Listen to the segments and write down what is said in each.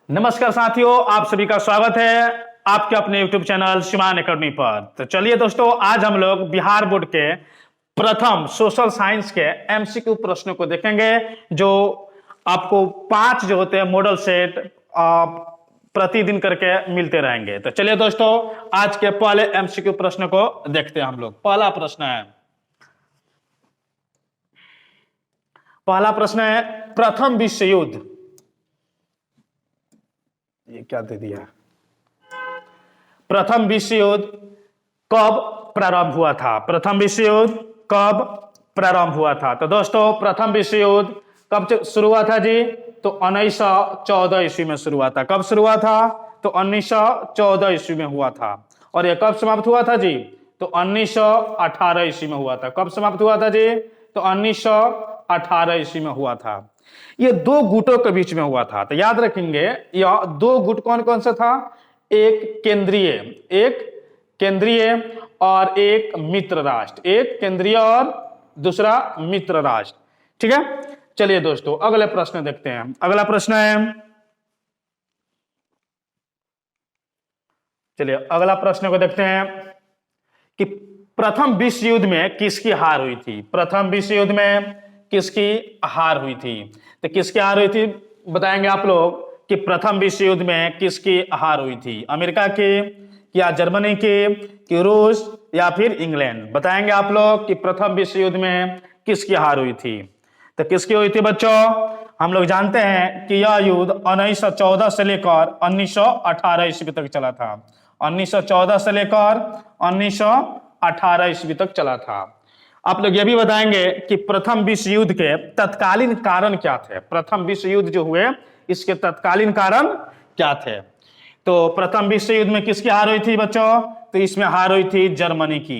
नमस्कार साथियों, आप सभी का स्वागत है आपके अपने YouTube चैनल शिवान एकेडमी पर। तो चलिए दोस्तों, आज हम लोग बिहार बोर्ड के प्रथम सोशल साइंस के MCQ प्रश्नों को देखेंगे, जो आपको 5 जो होते हैं मॉडल सेट प्रतिदिन करके मिलते रहेंगे। तो चलिए दोस्तों, आज के पहले MCQ प्रश्न को देखते हैं हम लोग। पहला प्रश्न है प्रथम विश्व युद्ध, ये क्या दे दिया, प्रथम विश्व युद्ध कब प्रारंभ हुआ था? प्रथम विश्व युद्ध कब प्रारंभ हुआ था? तो दोस्तों, प्रथम विश्व युद्ध कब शुरू हुआ था जी? तो 1914 ईस्वी में शुरू हुआ था। कब शुरू हुआ था? तो 1914 ईस्वी में हुआ था। और यह कब समाप्त हुआ था जी? तो 1918 ईस्वी में हुआ था। कब समाप्त हुआ था जी? तो 1918 ईस्वी में हुआ था। ये दो गुटों के बीच में हुआ था। तो याद रखेंगे, यह दो गुट कौन कौन सा था? एक केंद्रीय और एक मित्र राष्ट्र। एक केंद्रीय और दूसरा मित्र राष्ट्र। ठीक है, चलिए दोस्तों अगले प्रश्न देखते हैं। अगला प्रश्न है, चलिए अगला प्रश्न को देखते हैं कि प्रथम विश्व युद्ध में किसकी हार हुई थी? प्रथम विश्व युद्ध में किसकी हार हुई थी? तो किसकी हार हुई थी बताएंगे आप लोग कि प्रथम विश्व युद्ध में किसकी हार हुई थी? अमेरिका की या जर्मनी की कि रूस या फिर इंग्लैंड? बताएंगे आप लोग कि प्रथम विश्व युद्ध में किसकी हार हुई थी। तो किसकी हुई थी बच्चों? हम लोग जानते हैं कि यह युद्ध 1914 से लेकर 1918 ईस्वी तक चला था। 1914 से लेकर 1918 ईस्वी तक चला था। आप लोग ये भी बताएंगे कि प्रथम विश्व युद्ध के तत्कालीन कारण क्या थे? प्रथम विश्व युद्ध जो हुए, इसके तत्कालीन कारण क्या थे? तो प्रथम विश्व युद्ध में किसकी हार हुई थी बच्चों? तो इसमें हार हुई थी जर्मनी की।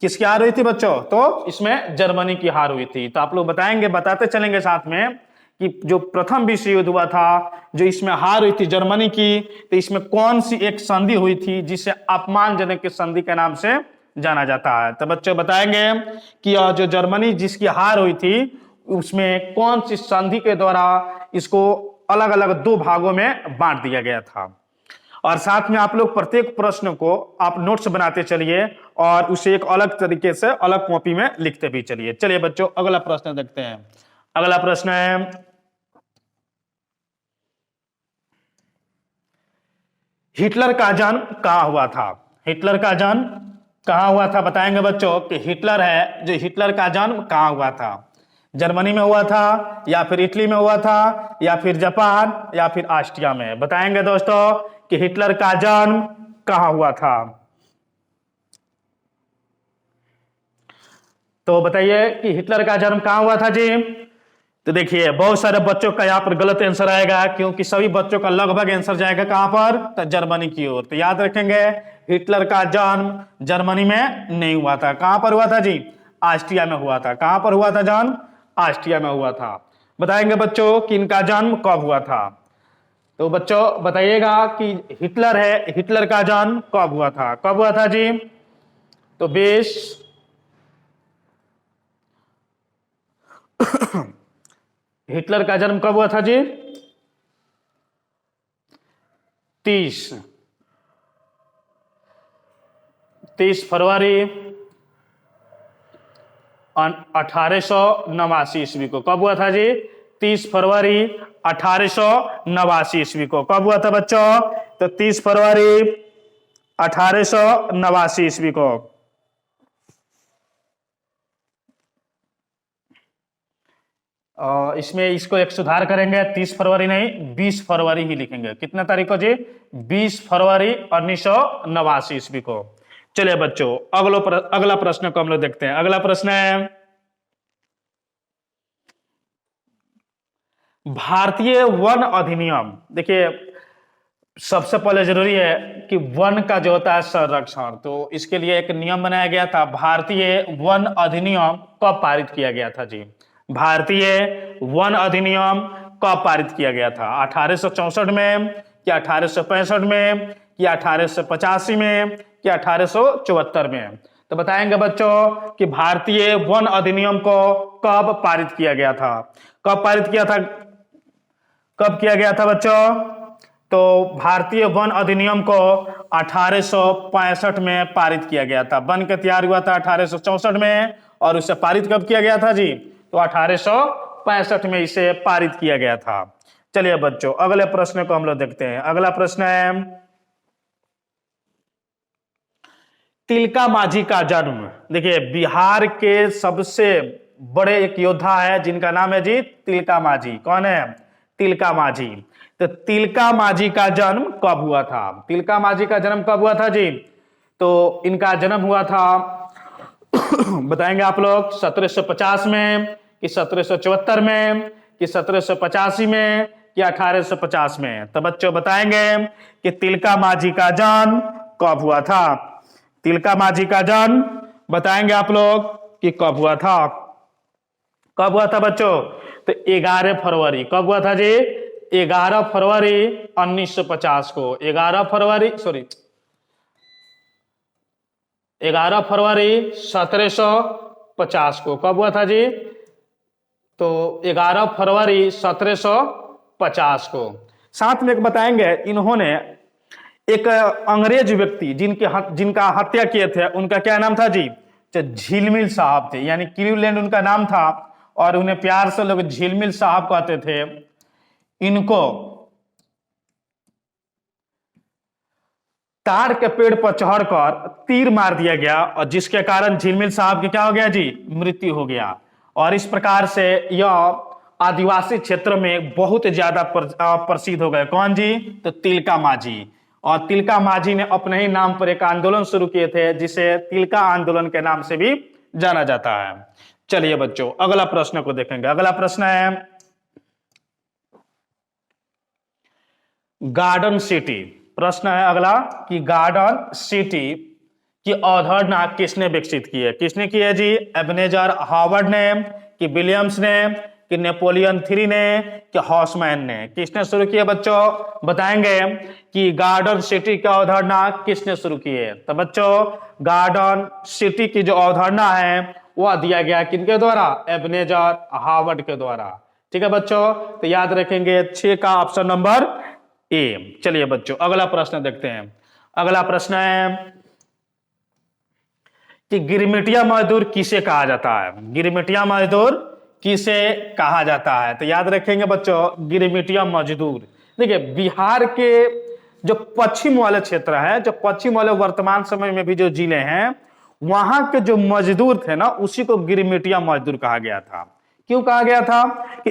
किसकी हार हुई थी बच्चों? तो इसमें जर्मनी की हार हुई थी। तो आप लोग बताएंगे, बताते चलेंगे साथ में कि जो प्रथम विश्व युद्ध हुआ था, जो इसमें हार हुई थी जर्मनी की, तो इसमें कौन सी एक संधि हुई थी जिसे अपमानजनक संधि के नाम से जाना जाता है? तो बच्चों बताएंगे कि यह जो जर्मनी जिसकी हार हुई थी, उसमें कौन सी संधि के द्वारा इसको अलग अलग दो भागों में बांट दिया गया था। और साथ में आप लोग प्रत्येक प्रश्न को आप नोट्स बनाते चलिए और उसे एक अलग तरीके से अलग कॉपी में लिखते भी चलिए। चलिए बच्चों अगला प्रश्न देखते हैं। अगला प्रश्न है, हिटलर का जन्म कहां हुआ था? हिटलर का जन्म कहां हुआ था? बताएंगे बच्चों कि हिटलर है, जो हिटलर का जन्म कहां हुआ था? जर्मनी में हुआ था, या फिर इटली में हुआ था, या फिर जापान, या फिर ऑस्ट्रिया में? बताएंगे दोस्तों कि हिटलर का जन्म कहां हुआ था। तो बताइए कि हिटलर का जन्म कहां हुआ था जी? तो देखिए, बहुत सारे बच्चों का यहाँ पर गलत आंसर आएगा, क्योंकि सभी बच्चों का लगभग आंसर जाएगा कहां पर? तो जर्मनी की ओर। तो याद रखेंगे, हिटलर का जन्म जर्मनी में नहीं हुआ था। कहां पर हुआ था जी? ऑस्ट्रिया में हुआ था। कहां पर हुआ था जन्म? ऑस्ट्रिया में हुआ था। बताएंगे बच्चों कि इनका जन्म कब हुआ था? तो बच्चों बताइएगा कि हिटलर है, हिटलर का जन्म कब हुआ था? कब हुआ था जी? तो 20 हिटलर का जन्म कब हुआ था जी? 30 फरवरी 1889 ईस्वी को। कब हुआ था जी? 30 फरवरी 1889 ईस्वी को। कब हुआ था बच्चों? तो 30 फरवरी 1889 ईस्वी को। इसमें इसको एक सुधार करेंगे, 30 फरवरी नहीं 20 फरवरी ही लिखेंगे। कितना तारीख को जी? 20 फरवरी 1989 ईस्वी को। चलिए बच्चों अगला प्रश्न को हम लोग देखते हैं। अगला प्रश्न है, भारतीय वन अधिनियम। देखिए, सबसे पहले जरूरी है कि वन का जो होता है संरक्षण, तो इसके लिए एक नियम बनाया गया था। भारतीय वन अधिनियम कब पारित किया गया था जी? भारतीय वन अधिनियम कब पारित किया गया था? 1864 में, या 1865 में, या 1885 में, या 1874 में? तो बताएंगे बच्चों कि भारतीय वन अधिनियम को कब पारित किया गया था? कब पारित किया था? कब किया गया था बच्चों? तो भारतीय वन अधिनियम को 1865 में पारित किया गया था। बन के तैयार हुआ था 1864 में, और उसे पारित कब किया गया था जी? तो 1865 में इसे पारित किया गया था। चलिए बच्चों, अगले प्रश्न को हम लोग देखते हैं। अगला प्रश्न है, तिलका माझी का जन्म। देखिए, बिहार के सबसे बड़े एक योद्धा है जिनका नाम है जी तिलका माझी। कौन है? तिलका माझी। तो तिलका माझी का जन्म कब हुआ था? तिलका माझी का जन्म कब हुआ था जी? तो इनका जन्म हुआ था बताएंगे आप लोग 1750 में कि 1774 में कि 1785 में कि 1850 में। तो बच्चों बताएंगे कि तिलका माझी का जन्म कब हुआ था। तिलका माझी का जन्म बताएंगे आप लोग कि कब हुआ था। कब हुआ था बच्चों? तो 11 फरवरी। कब हुआ था जी? 11 फरवरी 1950 को। 11 फरवरी 1750 को। कब हुआ था जी? तो 11 फरवरी 1750 को। साथ में एक बताएंगे, इन्होंने एक अंग्रेज व्यक्ति जिनका हत्या किए थे, उनका क्या नाम था जी? तो झिलमिल साहब थे, यानी क्लीवलैंड उनका नाम था, और उन्हें प्यार से लोग झिलमिल साहब कहते थे। इनको ताड़ के पेड़ पर चढ़कर तीर मार दिया गया, और जिसके कारण झिलमिल साहब की क्या हो गया जी? मृत्यु हो गया। और इस प्रकार से यह आदिवासी क्षेत्र में बहुत ज्यादा प्रसिद्ध हो गए। कौन जी? तो तिलका माझी। और तिलका माझी ने अपने ही नाम पर एक आंदोलन शुरू किए थे, जिसे तिलका आंदोलन के नाम से भी जाना जाता है। चलिए बच्चों, अगला प्रश्न को देखेंगे। अगला प्रश्न है, गार्डन सिटी। प्रश्न है अगला कि गार्डन सिटी की अवधारणा किसने विकसित की है? किसने की है जी? एबनेजर हावर्ड ने, कि विलियम्स ने, कि नेपोलियन III ने, कि हॉसमैन ने? किसने शुरू किया बच्चों? बताएंगे कि गार्डन सिटी की अवधारणा किसने शुरू की है। तो बच्चों, गार्डन सिटी की जो अवधारणा है वह दिया गया किनके द्वारा? एबनेजर हावर्ड के द्वारा। ठीक है बच्चों, तो याद रखेंगे 6 का ऑप्शन नंबर ए। चलिए बच्चों, अगला प्रश्न देखते हैं। अगला प्रश्न है कि गिरमिटिया मजदूर किसे कहा जाता है? गिरमिटिया मजदूर किसे कहा जाता है? तो याद रखेंगे बच्चों, गिरमिटिया मजदूर। देखिए, बिहार के जो पश्चिम वाले क्षेत्र है, जो पश्चिम वाले वर्तमान समय में भी जो जिले हैं, वहां के जो मजदूर थे ना, उसी को गिरमिटिया मजदूर कहा गया था। क्यों कहा गया था? कि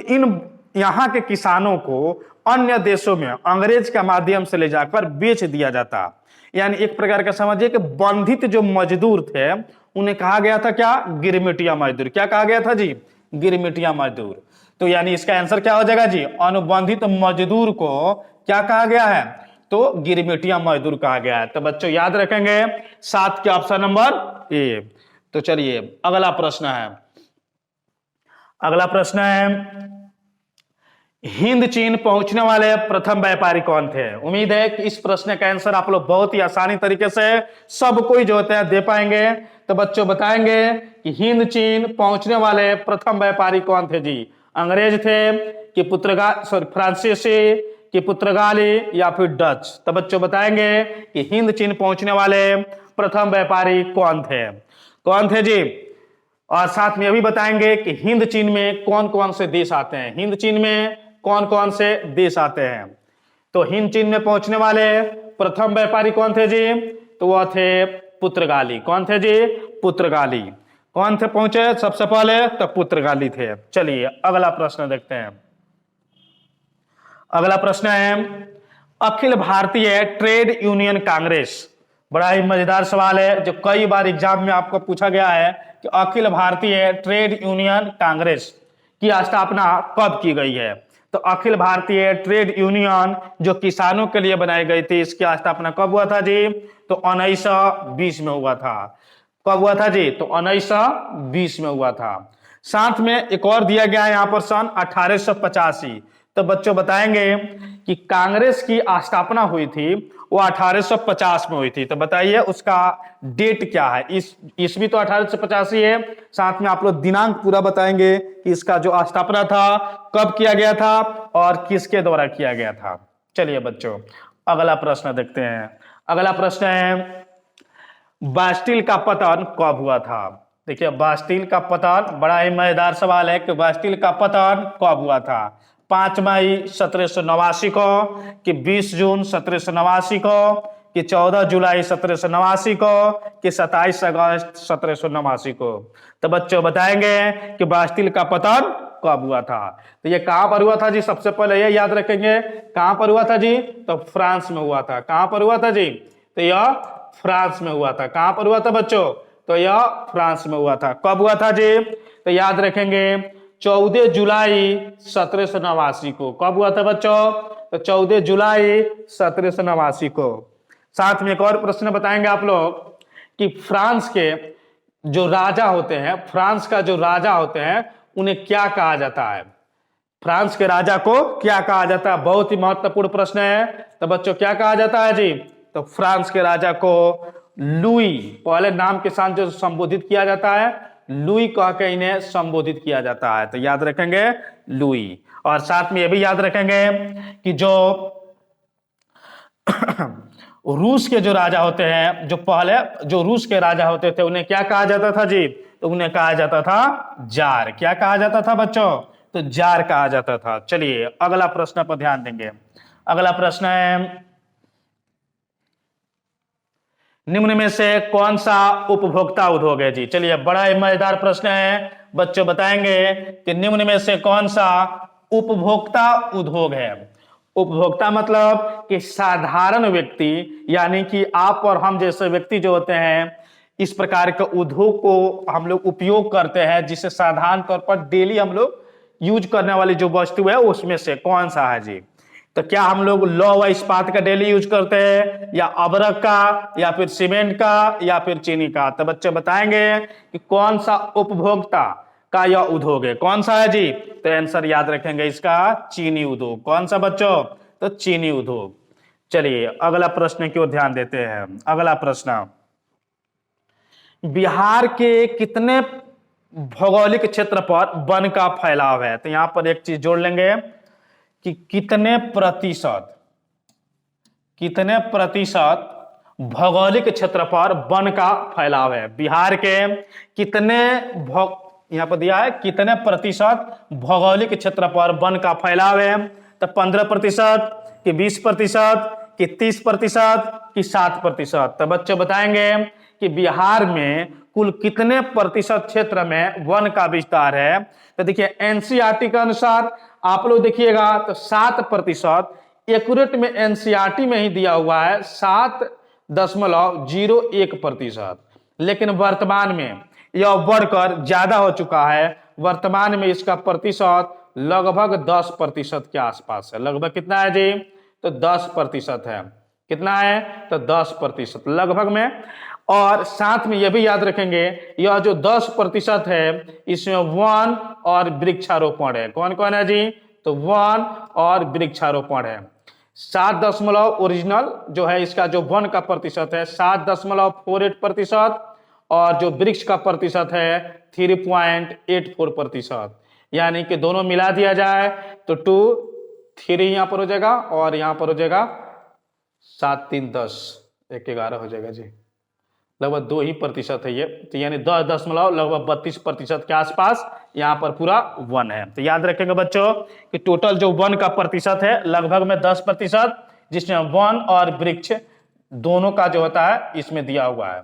यहाँ के किसानों को अन्य देशों में अंग्रेज के माध्यम से ले जाकर बेच दिया जाता। यानी एक प्रकार का समझिए कि बंधित जो मजदूर थे, उन्हें कहा गया था क्या? गिरमिटिया मजदूर। क्या कहा गया था जी? गिरमिटिया मजदूर। तो यानी इसका आंसर क्या हो जाएगा जी? अनुबंधित मजदूर को क्या कहा गया है? तो गिरमिटिया मजदूर कहा गया है। तो बच्चों याद रखेंगे 7 के ऑप्शन नंबर ए। तो चलिए, अगला प्रश्न है। अगला प्रश्न है, हिंद चीन पहुंचने वाले प्रथम व्यापारी कौन थे? उम्मीद है कि इस प्रश्न का आंसर आप लोग बहुत ही आसानी तरीके से सब कोई जो होते हैं दे पाएंगे। तो बच्चों बताएंगे कि हिंद चीन पहुंचने वाले प्रथम व्यापारी कौन थे जी? अंग्रेज थे कि फ्रांसीसी कि पुर्तगाली या फिर डच? तो बच्चों बताएंगे कि हिंद चीन पहुंचने वाले प्रथम व्यापारी कौन थे? कौन थे जी? और साथ में यह भी बताएंगे कि हिंद चीन में कौन कौन से देश आते हैं। हिंद चीन में कौन कौन से देश आते हैं? तो हिंद चीन में पहुंचने वाले प्रथम व्यापारी कौन थे जी? तो वह थे पुर्तगाली। कौन थे जी? पुर्तगाली। कौन थे पहुंचे सबसे पहले? तो पुर्तगाली थे। चलिए, अगला प्रश्न देखते हैं। अगला प्रश्न है, अखिल भारतीय ट्रेड यूनियन कांग्रेस। बड़ा ही मजेदार सवाल है, जो कई बार एग्जाम में आपको पूछा गया है कि अखिल भारतीय ट्रेड यूनियन कांग्रेस की स्थापना कब की गई है? तो अखिल भारतीय ट्रेड यूनियन जो किसानों के लिए बनाई गई थी, इसकी स्थापना कब हुआ था जी? तो 1920 में हुआ था। कब हुआ था जी? तो 1920 में हुआ था। साथ में एक और दिया गया है यहाँ पर सन 1885। तो बच्चों बताएंगे कि कांग्रेस की स्थापना हुई थी वो 1850 में हुई थी। तो बताइए उसका डेट क्या है? ईस्वी तो 1885 है, साथ में आप लोग दिनांक पूरा बताएंगे कि इसका जो स्थापना था कब किया गया था और किसके द्वारा किया गया था। चलिए बच्चों अगला प्रश्न देखते हैं। अगला प्रश्न है बास्टिल का पतन कब हुआ था। देखिए बास्टिल का पतन बड़ा ही मजेदार सवाल है कि बास्टिल का पतन कब हुआ था। 5 मई 1789 को, कि 20 जून 1789 को, कि 14 जुलाई 1789 को, कि 27 अगस्त 1789 को। तो बच्चों बताएंगे कि बास्टिल का पतन कब हुआ था। तो ये कहां पर हुआ था जी, सबसे पहले ये याद रखेंगे कहां पर हुआ था जी, तो फ्रांस में हुआ था। कहां पर हुआ था जी, तो यह फ्रांस में हुआ था। कहां पर हुआ था बच्चों, तो यह फ्रांस में हुआ था। कब हुआ था जी, तो याद रखेंगे 14 जुलाई 1789 को। कब हुआ था बच्चों, तो 14 जुलाई 1789 को। साथ में एक और प्रश्न बताएंगे आप लोग कि फ्रांस के जो राजा होते हैं, फ्रांस का जो राजा होते हैं उन्हें क्या कहा जाता है। फ्रांस के राजा को क्या कहा जाता है, बहुत ही महत्वपूर्ण प्रश्न है। तो बच्चों क्या कहा जाता है जी, तो फ्रांस के राजा को लुई, पहले नाम के साथ जो संबोधित किया जाता है लुई कह के इन्हें संबोधित किया जाता है। तो याद रखेंगे लुई। और साथ में यह भी याद रखेंगे कि जो रूस के जो राजा होते हैं, जो पहले जो रूस के राजा होते थे उन्हें क्या कहा जाता था जी, तो उन्हें कहा जाता था जार। क्या कहा जाता था बच्चों, तो जार कहा जाता था। चलिए अगला प्रश्न पर ध्यान देंगे। अगला प्रश्न है निम्न में से कौन सा उपभोक्ता उद्योग है जी। चलिए बड़ा ही मजेदार प्रश्न है। बच्चों बताएंगे कि निम्न में से कौन सा उपभोक्ता उद्योग है। उपभोक्ता मतलब कि साधारण व्यक्ति, यानी कि आप और हम जैसे व्यक्ति जो होते हैं इस प्रकार के उद्योग को हम लोग उपयोग करते हैं, जिसे साधारण तौर पर डेली हम लोग यूज करने वाली जो वस्तु है उसमें से कौन सा है जी। तो क्या हम लोग लौह व इस्पात का डेली यूज करते हैं, या अबरक का, या फिर सीमेंट का, या फिर चीनी का। तो बच्चे बताएंगे कि कौन सा उपभोक्ता का यह उद्योग है, कौन सा है जी। तो आंसर याद रखेंगे इसका चीनी उद्योग। कौन सा बच्चों, तो चीनी उद्योग। चलिए अगला प्रश्न की ओर ध्यान देते हैं। अगला प्रश्न बिहार के कितने भौगोलिक क्षेत्र पर वन का फैलाव है। तो यहां पर एक चीज जोड़ लेंगे कि कितने प्रतिशत भौगोलिक क्षेत्र पर वन का फैलाव है। बिहार के कितने यहां पर दिया है कितने प्रतिशत भौगोलिक क्षेत्र पर वन का फैलाव है। तो 15%, कि 20%, कि 30%, कि 7%। तो बच्चे बताएंगे कि बिहार में कुल कितने प्रतिशत क्षेत्र में वन का विस्तार है। तो देखिए एनसीईआरटी के अनुसार आप लोग देखिएगा तो 7%, एक्यूरेट में एनसीईआरटी में ही दिया हुआ है 7.01%। लेकिन वर्तमान में यह बढ़कर ज्यादा हो चुका है। वर्तमान में इसका प्रतिशत लगभग 10% के आसपास है। लगभग कितना है जी, तो 10% है। कितना है, तो 10% लगभग में। और साथ में यह भी याद रखेंगे यह जो 10% है इसमें वन और वृक्षारोपण है। कौन कौन है जी, तो वन और वृक्षारोपण है। 7 ओरिजिनल जो है इसका जो वन का प्रतिशत है 7.48%, और जो वृक्ष का प्रतिशत है 3.84%। यानी कि दोनों मिला दिया जाए तो 3 यहां पर हो जाएगा और यहां पर हो जाएगा 7 3 10 1 11 हो जाएगा जी। लगभग 2% है ये। तो यानी 10.32% के आसपास यहाँ पर पूरा वन है। तो याद रखेंगे बच्चों कि टोटल जो वन का प्रतिशत है लगभग में 10%, जिसमें वन और वृक्ष दोनों का जो होता है इसमें दिया हुआ है।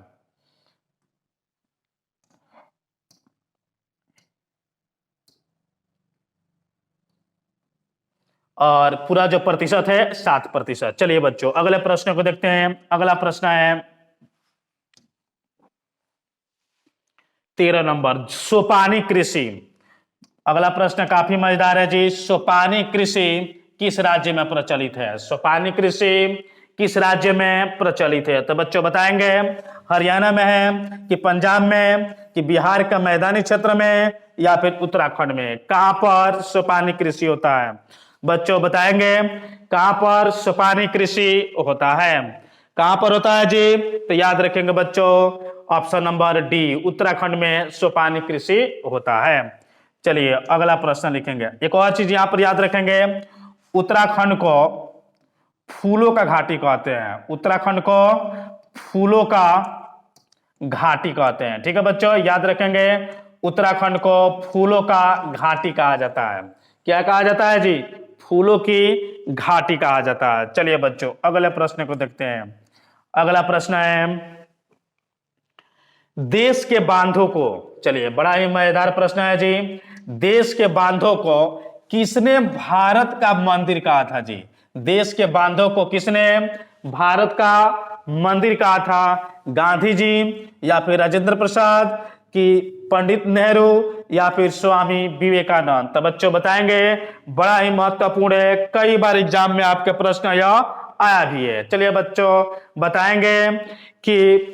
और पूरा जो प्रतिशत है 7%। चलिए बच्चों अगले प्रश्न को देखते हैं। अगला प्रश्न है 13 नंबर, सोपानी कृषि। अगला प्रश्न काफी मजेदार है जी। सोपानी कृषि किस राज्य में प्रचलित है। सोपानी कृषि किस राज्य में प्रचलित है। तो बच्चों बताएंगे हरियाणा में है, कि पंजाब में, कि बिहार का मैदानी क्षेत्र में, या फिर उत्तराखंड में। कहां पर सोपानी कृषि होता है। बच्चों बताएंगे कहां पर सोपानी कृषि होता है। कहां पर होता है जी, तो याद रखेंगे बच्चों ऑप्शन नंबर डी, उत्तराखंड में सोपानी कृषि होता है। चलिए अगला प्रश्न लिखेंगे। एक और चीज यहां पर याद रखेंगे, उत्तराखंड को फूलों का घाटी कहते हैं, उत्तराखंड को फूलों का घाटी कहते हैं। ठीक है बच्चों, याद रखेंगे, उत्तराखंड को फूलों का घाटी कहा जाता है। क्या कहा जाता है जी? फूलों की घाटी कहा जाता है। चलिए बच्चों अगले प्रश्न को देखते हैं। अगला प्रश्न है देश के बांधों को, चलिए बड़ा ही मजेदार प्रश्न है जी, देश के बांधों को किसने भारत का मंदिर कहा था जी? देश के बांधों को किसने भारत का मंदिर कहा था? गांधी जी या फिर राजेंद्र प्रसाद कि पंडित नेहरू या फिर स्वामी विवेकानंद? तो बच्चों बताएंगे, बड़ा ही महत्वपूर्ण है, कई बार एग्जाम में आपके प्रश्न यह आया भी है। चलिए बच्चों बताएंगे कि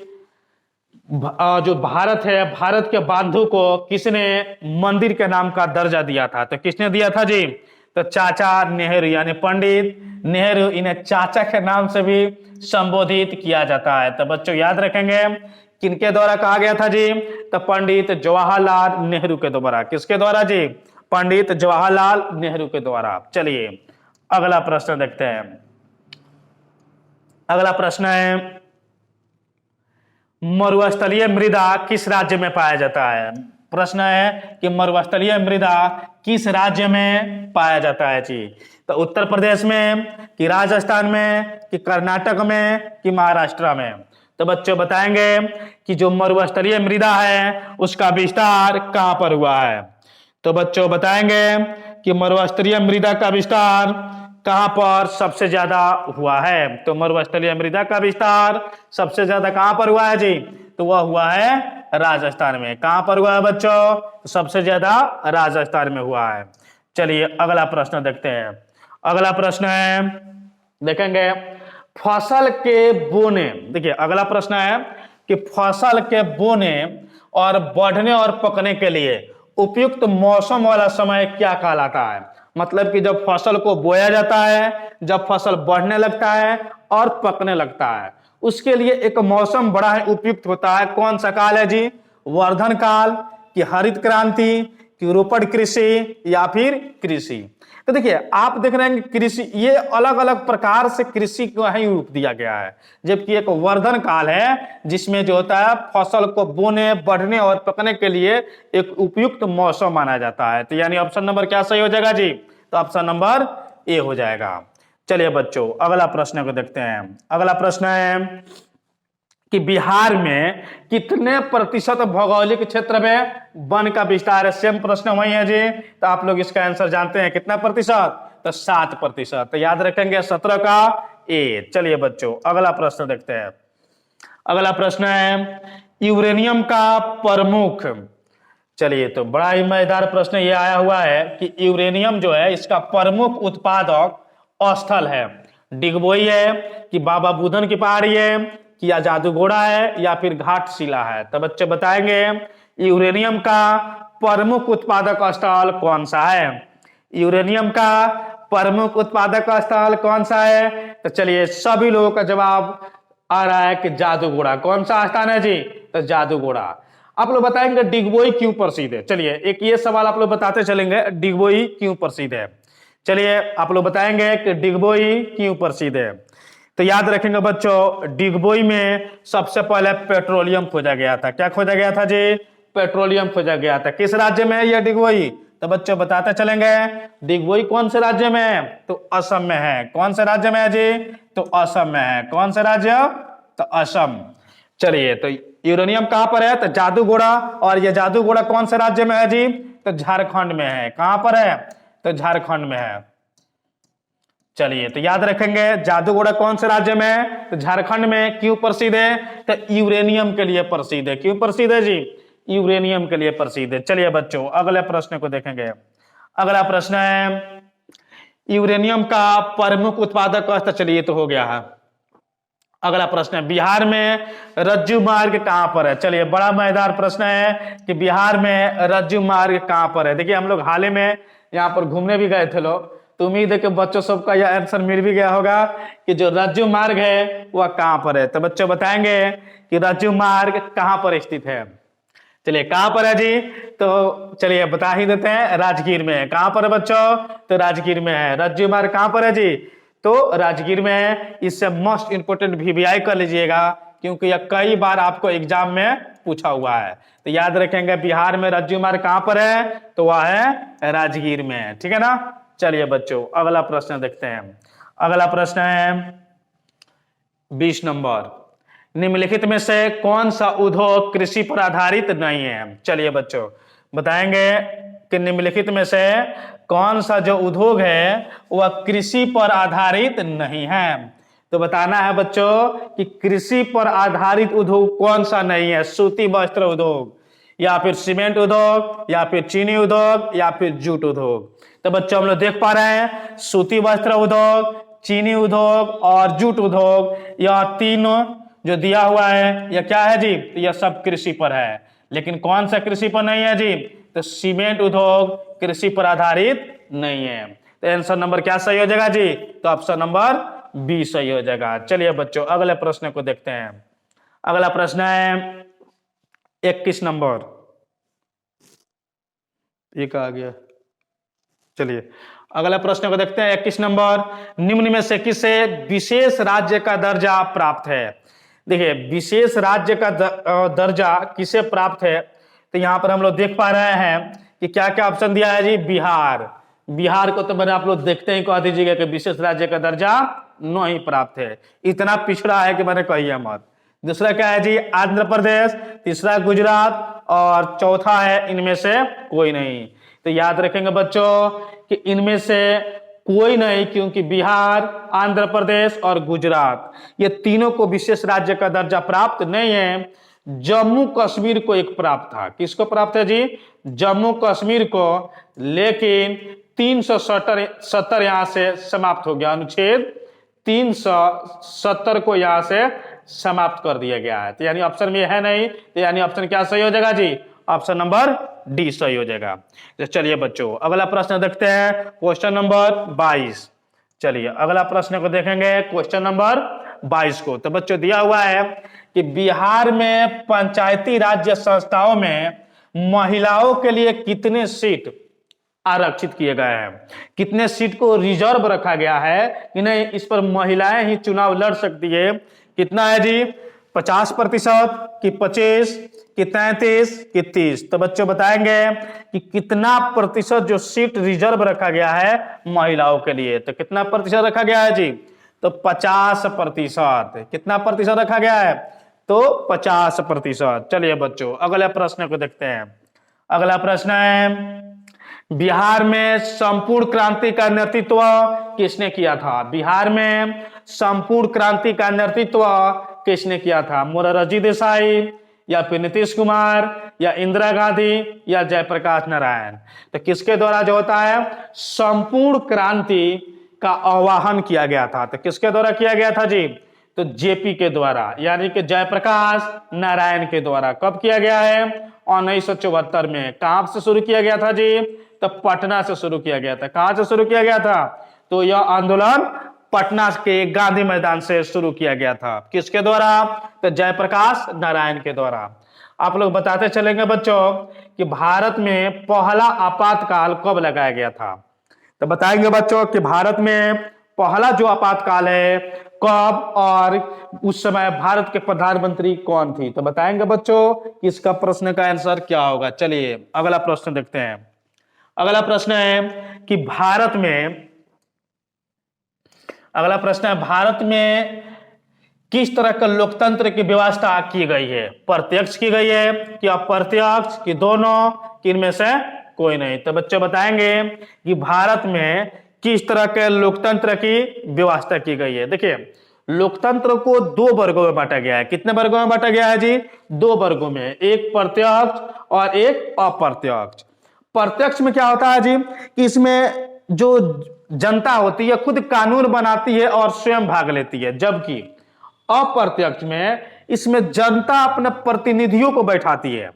जो भारत है, भारत के बांधों को किसने मंदिर के नाम का दर्जा दिया था? तो किसने दिया था जी? तो चाचा नेहरू, यानी पंडित नेहरू, इन्हें चाचा के नाम से भी संबोधित किया जाता है। तो बच्चों याद रखेंगे किनके द्वारा कहा गया था जी? तो पंडित जवाहरलाल नेहरू के द्वारा। किसके द्वारा जी? पंडित जवाहरलाल नेहरू के द्वारा। चलिए अगला प्रश्न देखते हैं। अगला प्रश्न है मरुस्थलीय मृदा किस राज्य में पाया जाता है? प्रश्न है कि मरुस्थलीय मृदा किस राज्य में पाया जाता है जी? तो उत्तर प्रदेश में कि राजस्थान में कि कर्नाटक में कि महाराष्ट्र में? तो बच्चों बताएंगे कि जो मरुस्थलीय मृदा है उसका विस्तार कहां पर हुआ है? तो बच्चों बताएंगे कि मरुस्थलीय मृदा का विस्तार कहां पर सबसे ज्यादा हुआ है? तो मरुस्थलीय मृदा का विस्तार सबसे ज्यादा कहां पर हुआ है जी? तो वह हुआ है राजस्थान में। कहां पर हुआ है बच्चों? तो सबसे ज्यादा राजस्थान में हुआ है। चलिए अगला प्रश्न देखते हैं। अगला प्रश्न है, देखेंगे फसल के बोने, देखिए अगला प्रश्न है कि फसल के बोने और बढ़ने और पकने के लिए उपयुक्त मौसम वाला समय क्या कहलाता है? मतलब कि जब फसल को बोया जाता है, जब फसल बढ़ने लगता है और पकने लगता है, उसके लिए एक मौसम बड़ा ही उपयुक्त होता है। कौन सा काल है जी? वर्धन काल कि हरित क्रांति कि रोपड़ कृषि या फिर कृषि? तो देखिए आप देख रहे हैं कि कृषि, ये अलग अलग प्रकार से कृषि को ही रूप दिया गया है। जबकि एक वर्धन काल है जिसमें जो होता है फसल को बोने, बढ़ने और पकने के लिए एक उपयुक्त मौसम माना जाता है। तो यानी ऑप्शन नंबर क्या सही हो जाएगा जी? तो ऑप्शन नंबर ए हो जाएगा। चलिए बच्चों अगला प्रश्न को देखते हैं। अगला प्रश्न है कि बिहार में कितने प्रतिशत भौगोलिक क्षेत्र में वन का विस्तार है? सेम प्रश्न वही है जी। तो आप लोग इसका आंसर जानते हैं, कितना प्रतिशत? तो 7%। तो याद रखेंगे 17 का ए। चलिए बच्चों अगला प्रश्न देखते हैं। अगला प्रश्न है यूरेनियम का प्रमुख, चलिए तो बड़ा ही मजेदार प्रश्न ये आया हुआ है कि यूरेनियम जो है इसका प्रमुख उत्पादक स्थल है डिगबोई है कि बाबा बुधन की पहाड़ी है कि या जादूगोड़ा है या फिर घाटशिला है? तो बच्चे बताएंगे यूरेनियम का प्रमुख उत्पादक स्थल कौन सा है? यूरेनियम का प्रमुख उत्पादक स्थल कौन सा है? तो चलिए सभी लोगों का जवाब आ रहा है कि जादूगोड़ा। कौन सा स्थान है जी? तो जादूगोड़ा। आप लोग बताएंगे डिगबोई क्यों प्रसिद्ध है? चलिए एक ये सवाल आप लोग बताते चलेंगे, डिगबोई क्यों प्रसिद्ध है? चलिए आप लोग बताएंगे कि डिगबोई क्यों प्रसिद्ध है। तो याद रखेंगे बच्चों, डिगबोई में सबसे पहले पेट्रोलियम खोजा गया था। क्या खोजा गया था जी? पेट्रोलियम खोजा गया था। किस राज्य में है यह डिगबोई? तो बच्चों बताते चलेंगे डिगबोई कौन से राज्य में है? तो असम में है। कौन से राज्य में है जी? तो असम में है। कौन सा राज्य? तो असम। चलिए तो यूरेनियम कहां पर है? तो जादूगोड़ा। और ये जादूगोड़ा कौन से राज्य में है जी? तो झारखंड में है। कहां पर है? तो झारखंड में है। चलिए तो याद रखेंगे जादूगोड़ा कौन से राज्य में है? तो झारखंड में। क्यों प्रसिद्ध है? तो यूरेनियम के लिए प्रसिद्ध है। क्यों प्रसिद्ध है जी? यूरेनियम के लिए प्रसिद्ध है। चलिए बच्चों अगले प्रश्न को देखेंगे। अगला प्रश्न है यूरेनियम का प्रमुख उत्पादक स्थल, चलिए तो हो गया है। अगला प्रश्न है बिहार में रज्जू मार्ग कहां पर है? चलिए बड़ा मजेदार प्रश्न है कि बिहार में रज्जू मार्ग कहां पर है। देखिए हम लोग हाल ही में यहाँ पर घूमने भी गए थे लोग, तो उम्मीद है कि बच्चों सबका यह आंसर मिल भी गया होगा कि जो रज्जू मार्ग है वह कहां पर है। तो बच्चों बताएंगे कि रज्जू मार्ग कहां पर स्थित है। चलिए कहां पर है जी? तो चलिए बता ही देते हैं, राजगीर में है। कहां पर है बच्चों? तो राजगीर में है। रज्जू मार्ग कहां पर है जी? तो राजगीर में है। इससे मोस्ट इंपोर्टेंट VVI कर लीजिएगा, क्योंकि यह कई बार आपको एग्जाम में पूछा हुआ है। तो याद रखेंगे बिहार में रज्जू मार्ग कहां पर है, तो वह है राजगीर में, ठीक है ना। चलिए बच्चों अगला प्रश्न देखते हैं। अगला प्रश्न है 20 नंबर, निम्नलिखित में से कौन सा उद्योग कृषि पर आधारित नहीं है। चलिए बच्चों बताएंगे कि निम्नलिखित में से कौन सा जो उद्योग है वह कृषि पर आधारित नहीं है। तो बताना है बच्चों कि कृषि पर आधारित उद्योग कौन सा नहीं है। सूती वस्त्र उद्योग, या फिर सीमेंट उद्योग, या फिर चीनी उद्योग, या फिर जूट उद्योग। तो बच्चों हम लोग देख पा रहे हैं सूती वस्त्र उद्योग, चीनी उद्योग और जूट उद्योग, यह तीनों जो दिया हुआ है यह क्या है जी, तो यह सब कृषि पर है। लेकिन कौन सा कृषि पर नहीं है जी, तो सीमेंट उद्योग कृषि पर आधारित नहीं है। तो आंसर नंबर क्या सही हो जाएगा जी, तो ऑप्शन नंबर बी सही हो जाएगा। चलिए बच्चों अगले प्रश्न को देखते हैं। अगला प्रश्न है 21 नंबर, एक आ गया। चलिए अगला प्रश्न को देखते हैं 21 नंबर, निम्न में से किसे विशेष राज्य का दर्जा प्राप्त है। देखिए विशेष राज्य का दर्जा किसे प्राप्त है, तो यहां पर हम लोग देख पा रहे हैं कि क्या क्या ऑप्शन दिया है जी। बिहार, बिहार को तो मैंने आप लोग देखते ही कह दीजिएगा कि विशेष राज्य का दर्जा नहीं प्राप्त है, इतना पिछड़ा है कि मैंने कहिए मत। दूसरा क्या है जी, आंध्र प्रदेश, तीसरा गुजरात और चौथा है इनमें से कोई नहीं। तो याद रखेंगे बच्चों कि इनमें से कोई नहीं, क्योंकि बिहार, आंध्र प्रदेश और गुजरात ये तीनों को विशेष राज्य का दर्जा प्राप्त नहीं है। जम्मू कश्मीर को एक प्राप्त था। किसको प्राप्त है जी, जम्मू कश्मीर को, लेकिन 370 यहां से समाप्त हो गया, अनुच्छेद 370 को यहां से समाप्त कर दिया गया है। तो यानी ऑप्शन में है नहीं, तो यानी ऑप्शन क्या सही हो जाएगा जी, ऑप्शन नंबर डी सही हो जाएगा। तो चलिए बच्चों अगला प्रश्न देखते हैं, क्वेश्चन नंबर 22। चलिए अगला प्रश्न को देखेंगे, क्वेश्चन नंबर 22 को। तो बच्चों दिया हुआ है कि बिहार में पंचायती राज्य संस्थाओं में महिलाओं के लिए कितने सीट आरक्षित किए गए हैं, कितने सीट को रिजर्व रखा गया है कि नहीं, इस पर महिलाएं ही चुनाव लड़ सकती है। कितना है जी, 50% कि 25 कि 33 कि 30। तो बच्चों बताएंगे कि कितना प्रतिशत जो सीट रिजर्व रखा गया है महिलाओं के लिए। तो कितना प्रतिशत रखा गया है जी, तो 50%। कितना प्रतिशत रखा गया है, तो 50%। चलिए बच्चों अगले प्रश्न को देखते हैं। अगला प्रश्न है, बिहार में संपूर्ण क्रांति का नेतृत्व किसने किया था। बिहार में संपूर्ण क्रांति का नेतृत्व किसने किया था, मोरारजी देसाई, या फिर नीतीश कुमार, या इंदिरा गांधी, या जयप्रकाश नारायण। तो किसके द्वारा जो होता है संपूर्ण क्रांति का आह्वान किया गया था, तो किसके द्वारा किया गया था जी, तो जेपी के द्वारा, यानी कि जयप्रकाश नारायण के द्वारा। कब किया गया है, 1974 में। कहां से शुरू किया गया था जी, तो पटना से शुरू किया गया था। कहां से शुरू किया गया था, तो यह आंदोलन पटना के गांधी मैदान से शुरू किया गया था। किसके द्वारा, तो जयप्रकाश नारायण के द्वारा। आप लोग बताते चलेंगे बच्चों कि भारत में पहला आपातकाल कब लगाया गया था। तो बताएंगे बच्चों कि भारत में पहला जो आपातकाल है कब, और उस समय भारत के प्रधानमंत्री कौन थी। तो बताएंगे बच्चों कि इसका प्रश्न का आंसर क्या होगा। चलिए अगला प्रश्न देखते हैं। अगला प्रश्न है कि भारत में किस तरह का लोकतंत्र की व्यवस्था की गई है। प्रत्यक्ष की गई है कि अप्रत्यक्ष, कि दोनों, कि इनमें से कोई नहीं। तो बच्चे बताएंगे कि भारत में किस तरह के लोकतंत्र की व्यवस्था की गई है। देखिए लोकतंत्र को 2 वर्गों में बांटा गया है। कितने वर्गों में बांटा गया है जी, 2 वर्गों में, एक प्रत्यक्ष और एक अप्रत्यक्ष। प्रत्यक्ष में क्या होता है जी कि इसमें जो जनता होती है खुद कानून बनाती है और स्वयं भाग लेती है, जबकि अप्रत्यक्ष में इसमें जनता अपने प्रतिनिधियों को बैठाती है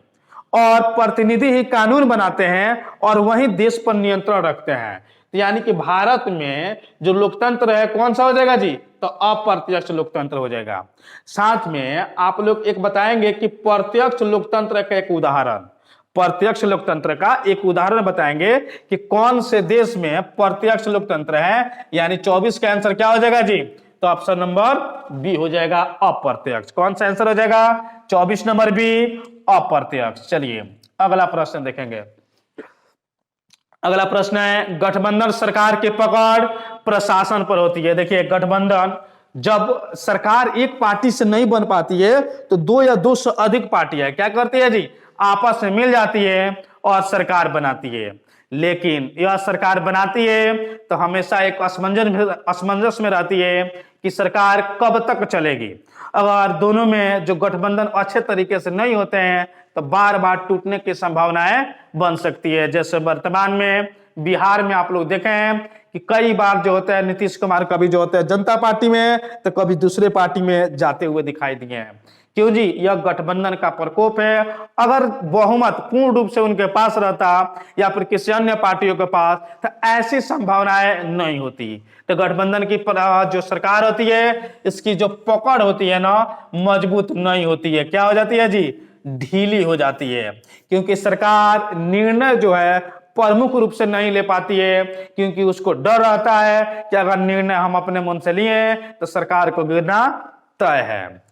और प्रतिनिधि ही कानून बनाते हैं और वही देश पर नियंत्रण रखते हैं। यानी कि भारत में जो लोकतंत्र है कौन सा हो जाएगा जी, तो अप्रत्यक्ष लोकतंत्र हो जाएगा। साथ में आप लोग एक बताएंगे कि प्रत्यक्ष लोकतंत्र का एक उदाहरण। प्रत्यक्ष लोकतंत्र का एक उदाहरण बताएंगे कि कौन से देश में प्रत्यक्ष लोकतंत्र है, यानी 24 का आंसर क्या हो जाएगा जी? तो ऑप्शन नंबर बी हो जाएगा, अप्रत्यक्ष। कौन सा आंसर हो जाएगा? 24 नंबर बी, अप्रत्यक्ष। चलिए अगला प्रश्न देखेंगे। अगला प्रश्न है, गठबंधन सरकार की पकड़ प्रशासन पर होती है। देखिए गठबंधन, जब सरकार एक पार्टी से नहीं बन पाती है तो दो या दो से अधिक पार्टियां क्या करती है जी? आपस में मिल जाती है और सरकार बनाती है। लेकिन यह सरकार बनाती है तो हमेशा एक असमंजस में रहती है कि सरकार कब तक चलेगी। अगर दोनों में जो गठबंधन अच्छे तरीके से नहीं होते हैं तो बार बार टूटने की संभावनाएं बन सकती है। जैसे वर्तमान में बिहार में आप लोग देखे हैं कि कई बार जो होता है नीतीश कुमार कभी जो होता है जनता पार्टी में तो कभी दूसरे पार्टी में जाते हुए दिखाई दिए हैं। क्यों जी? यह गठबंधन का प्रकोप है। अगर बहुमत पूर्ण रूप से उनके पास रहता या फिर किसी अन्य पार्टियों के पास तो ऐसी संभावनाएं नहीं होती। तो गठबंधन की जो सरकार होती है इसकी जो पकड़ होती है ना, मजबूत नहीं होती है। क्या हो जाती है जी? ढीली हो जाती है, क्योंकि सरकार निर्णय जो है प्रमुख रूप से नहीं ले पाती है, क्योंकि उसको डर रहता है कि अगर निर्णय हम अपने मन से लिए तो सरकार को गिरना तय है।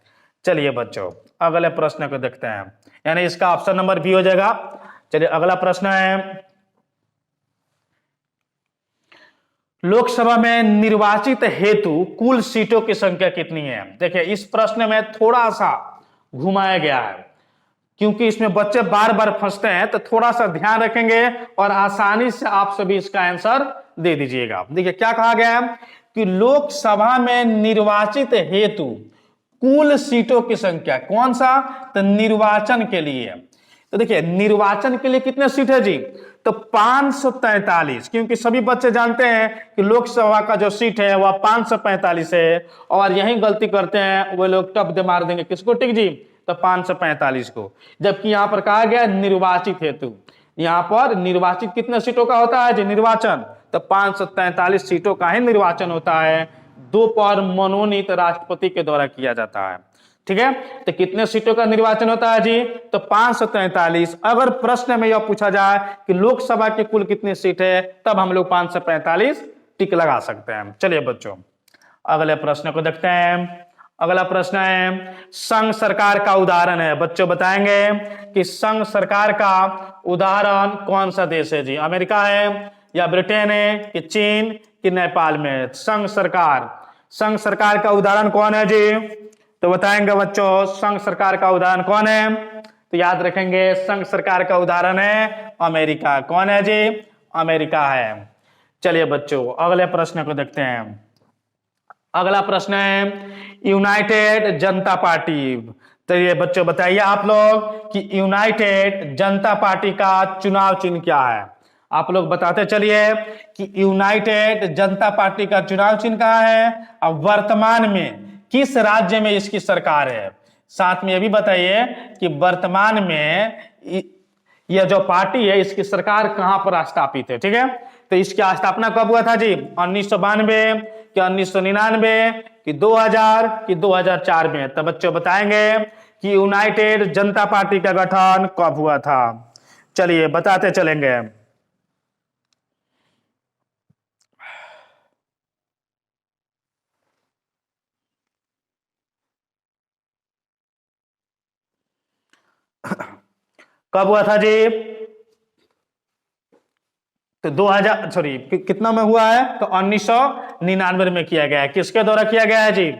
चलिए बच्चों अगले प्रश्न को देखते हैं, यानी इसका ऑप्शन नंबर बी हो जाएगा। चलिए अगला प्रश्न है, लोकसभा में निर्वाचित हेतु कुल सीटों की संख्या कितनी है? देखिए इस प्रश्न में थोड़ा सा घुमाया गया है, क्योंकि इसमें बच्चे बार बार फंसते हैं, तो थोड़ा सा ध्यान रखेंगे और आसानी से आप सभी इसका आंसर दे दीजिएगा। देखिए क्या कहा गया है कि लोकसभा में निर्वाचित हेतु कुल सीटों की संख्या, कौन सा? तो निर्वाचन के लिए। तो देखिए निर्वाचन के लिए कितने सीट है जी? तो 543, क्योंकि सभी बच्चे जानते हैं कि लोकसभा का जो सीट है वह 545 है, और यही गलती करते हैं वो लोग टप दे मार देंगे किसको? टिक जी, तो 545 को। जबकि यहां पर कहा गया निर्वाचित हेतु, यहां पर निर्वाचित कितने सीटों का होता है जी? निर्वाचन, तो 543 सीटों का ही निर्वाचन होता है, दो पर मनोनीत राष्ट्रपति के द्वारा किया जाता है। ठीक है, तो कितने सीटों का निर्वाचन होता है जी? तो 543। अगर प्रश्न में यह पूछा जाए कि लोकसभा की कुल कितनी सीट है, तब हम लोग 545 टिक लगा सकते हैं। चलिए बच्चों अगले प्रश्न को देखते हैं। अगला प्रश्न है, संघ सरकार का उदाहरण है। बच्चों बताएंगे कि संघ सरकार का उदाहरण कौन सा देश है जी? अमेरिका है या ब्रिटेन है कि चीन कि नेपाल में? संघ सरकार का उदाहरण कौन है जी? तो बताएंगे बच्चों संघ सरकार का उदाहरण कौन है? तो याद रखेंगे संघ सरकार का उदाहरण है अमेरिका। कौन है जी? अमेरिका है। चलिए बच्चों अगले प्रश्न को देखते हैं। अगला प्रश्न है यूनाइटेड जनता पार्टी। तो ये बच्चों बताइए आप लोग कि यूनाइटेड जनता पार्टी का चुनाव चिन्ह क्या है? आप लोग बताते चलिए कि यूनाइटेड जनता पार्टी का चुनाव चिन्ह कहाँ है और वर्तमान में किस राज्य में इसकी सरकार है? साथ में यह भी बताइए कि वर्तमान में यह जो पार्टी है इसकी सरकार कहां पर स्थापित है। ठीक है, तो इसकी स्थापना कब हुआ था जी? 1992 कि 1999 कि 2000 कि 2004 में? तो बच्चों बताएंगे कि यूनाइटेड जनता पार्टी का गठन कब हुआ था। चलिए बताते चलेंगे। कब हुआ था जी? तो 2000 सॉरी कितना में हुआ है? तो 1999 में किया गया है। किसके द्वारा किया गया है जी?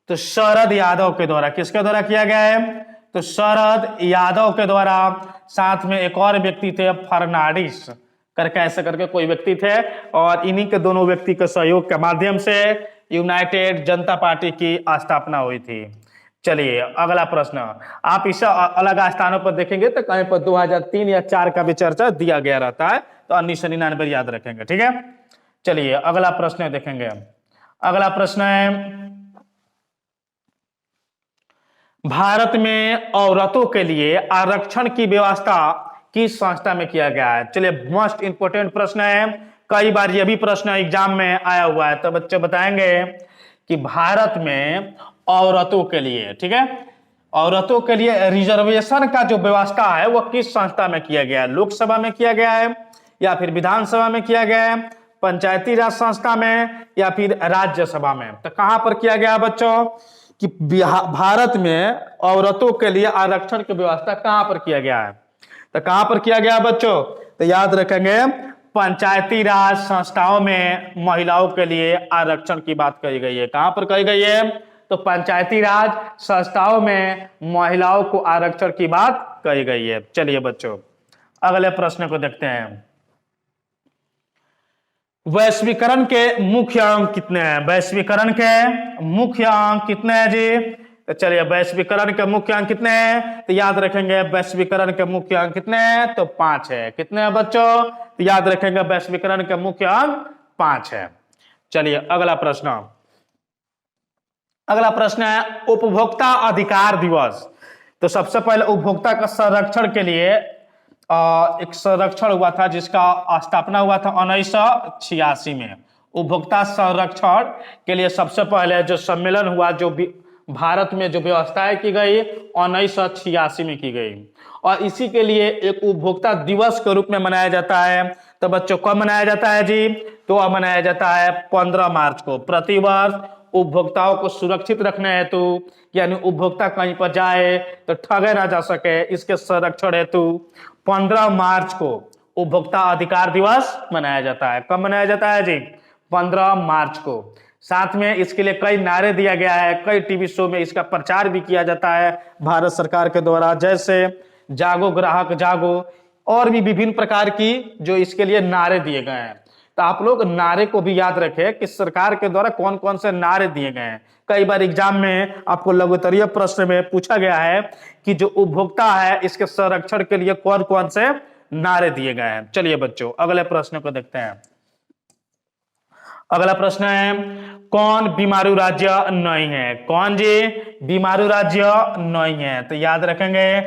तो शरद यादव के द्वारा। किसके द्वारा किया गया है? तो शरद यादव के द्वारा। साथ में एक और व्यक्ति थे फर्नांडिस करके, ऐसे करके कोई व्यक्ति थे, और इन्हीं के दोनों व्यक्ति के सहयोग के माध्यम से यूनाइटेड जनता पार्टी की स्थापना हुई थी। चलिए अगला प्रश्न, आप इसे अलग स्थानों पर देखेंगे तो कहीं पर 2003 या 4 का भी चर्चा दिया गया रहता है, तो 1999 याद रखेंगे। ठीक है, चलिए अगला प्रश्न देखेंगे। अगला प्रश्न है, भारत में औरतों के लिए आरक्षण की व्यवस्था किस संस्था में किया गया है? चलिए मोस्ट इंपोर्टेंट प्रश्न है, कई बार यह भी प्रश्न एग्जाम में आया हुआ है। तो बच्चे बताएंगे कि भारत में औरतों के लिए, ठीक है, औरतों के लिए रिजर्वेशन का जो व्यवस्था है वो किस संस्था में किया गया है? लोकसभा में किया गया है, या फिर विधानसभा में किया गया है, पंचायती राज संस्था में, या फिर राज्यसभा में? तो कहां पर किया गया बच्चों कि भारत में औरतों के लिए आरक्षण की व्यवस्था कहां पर किया गया है? तो कहां पर किया गया बच्चों? तो याद रखेंगे पंचायती राज संस्थाओं में महिलाओं के लिए आरक्षण की बात कही गई है। कहां पर कही गई है? तो पंचायती राज संस्थाओं में महिलाओं को आरक्षण की बात कही गई है। चलिए बच्चों अगले प्रश्न को देखते हैं। वैश्वीकरण के मुख्य अंक कितने हैं? वैश्वीकरण के मुख्य अंक कितने हैं जी? तो चलिए वैश्वीकरण के मुख्य अंक कितने हैं? तो याद रखेंगे वैश्वीकरण के मुख्य अंक कितने हैं? तो 5 है। कितने हैं बच्चों? तो याद रखेंगे वैश्वीकरण के मुख्य अंक 5 है। चलिए अगला प्रश्न। अगला प्रश्न है उपभोक्ता अधिकार दिवस। तो सबसे पहले उपभोक्ता का संरक्षण के लिए एक संरक्षण हुआ था जिसका स्थापना हुआ था 1986 में। उपभोक्ता संरक्षण के लिए सबसे पहले जो सम्मेलन हुआ, जो भारत में जो व्यवस्थाएं की गई 1986 में की गई, और इसी के लिए एक उपभोक्ता दिवस के रूप में मनाया जाता है। तो बच्चों कब मनाया जाता है जी? तो अब मनाया जाता है 15 मार्च को। प्रतिवर्ष उपभोक्ताओं को सुरक्षित रखने हेतु, यानी उपभोक्ता कहीं पर जाए तो ठगे ना जा सके, इसके संरक्षण हेतु 15 मार्च को उपभोक्ता अधिकार दिवस मनाया जाता है। कब मनाया जाता है जी? 15 मार्च को। साथ में इसके लिए कई नारे दिया गया है, कई टीवी शो में इसका प्रचार भी किया जाता है भारत सरकार के द्वारा, जैसे जागो ग्राहक जागो, और भी विभिन्न प्रकार की जो इसके लिए नारे दिए गए हैं। तो आप लोग नारे को भी याद रखें कि सरकार के द्वारा कौन कौन से नारे दिए गए हैं। कई बार एग्जाम में आपको लघुत्तरीय प्रश्न में पूछा गया है कि जो उपभोक्ता है इसके संरक्षण के लिए कौन कौन से नारे दिए गए हैं। चलिए बच्चों अगले प्रश्न को देखते हैं। अगला प्रश्न है कौन बीमारू राज्य नहीं है? कौन जी बीमारू राज्य नहीं है? तो याद रखेंगे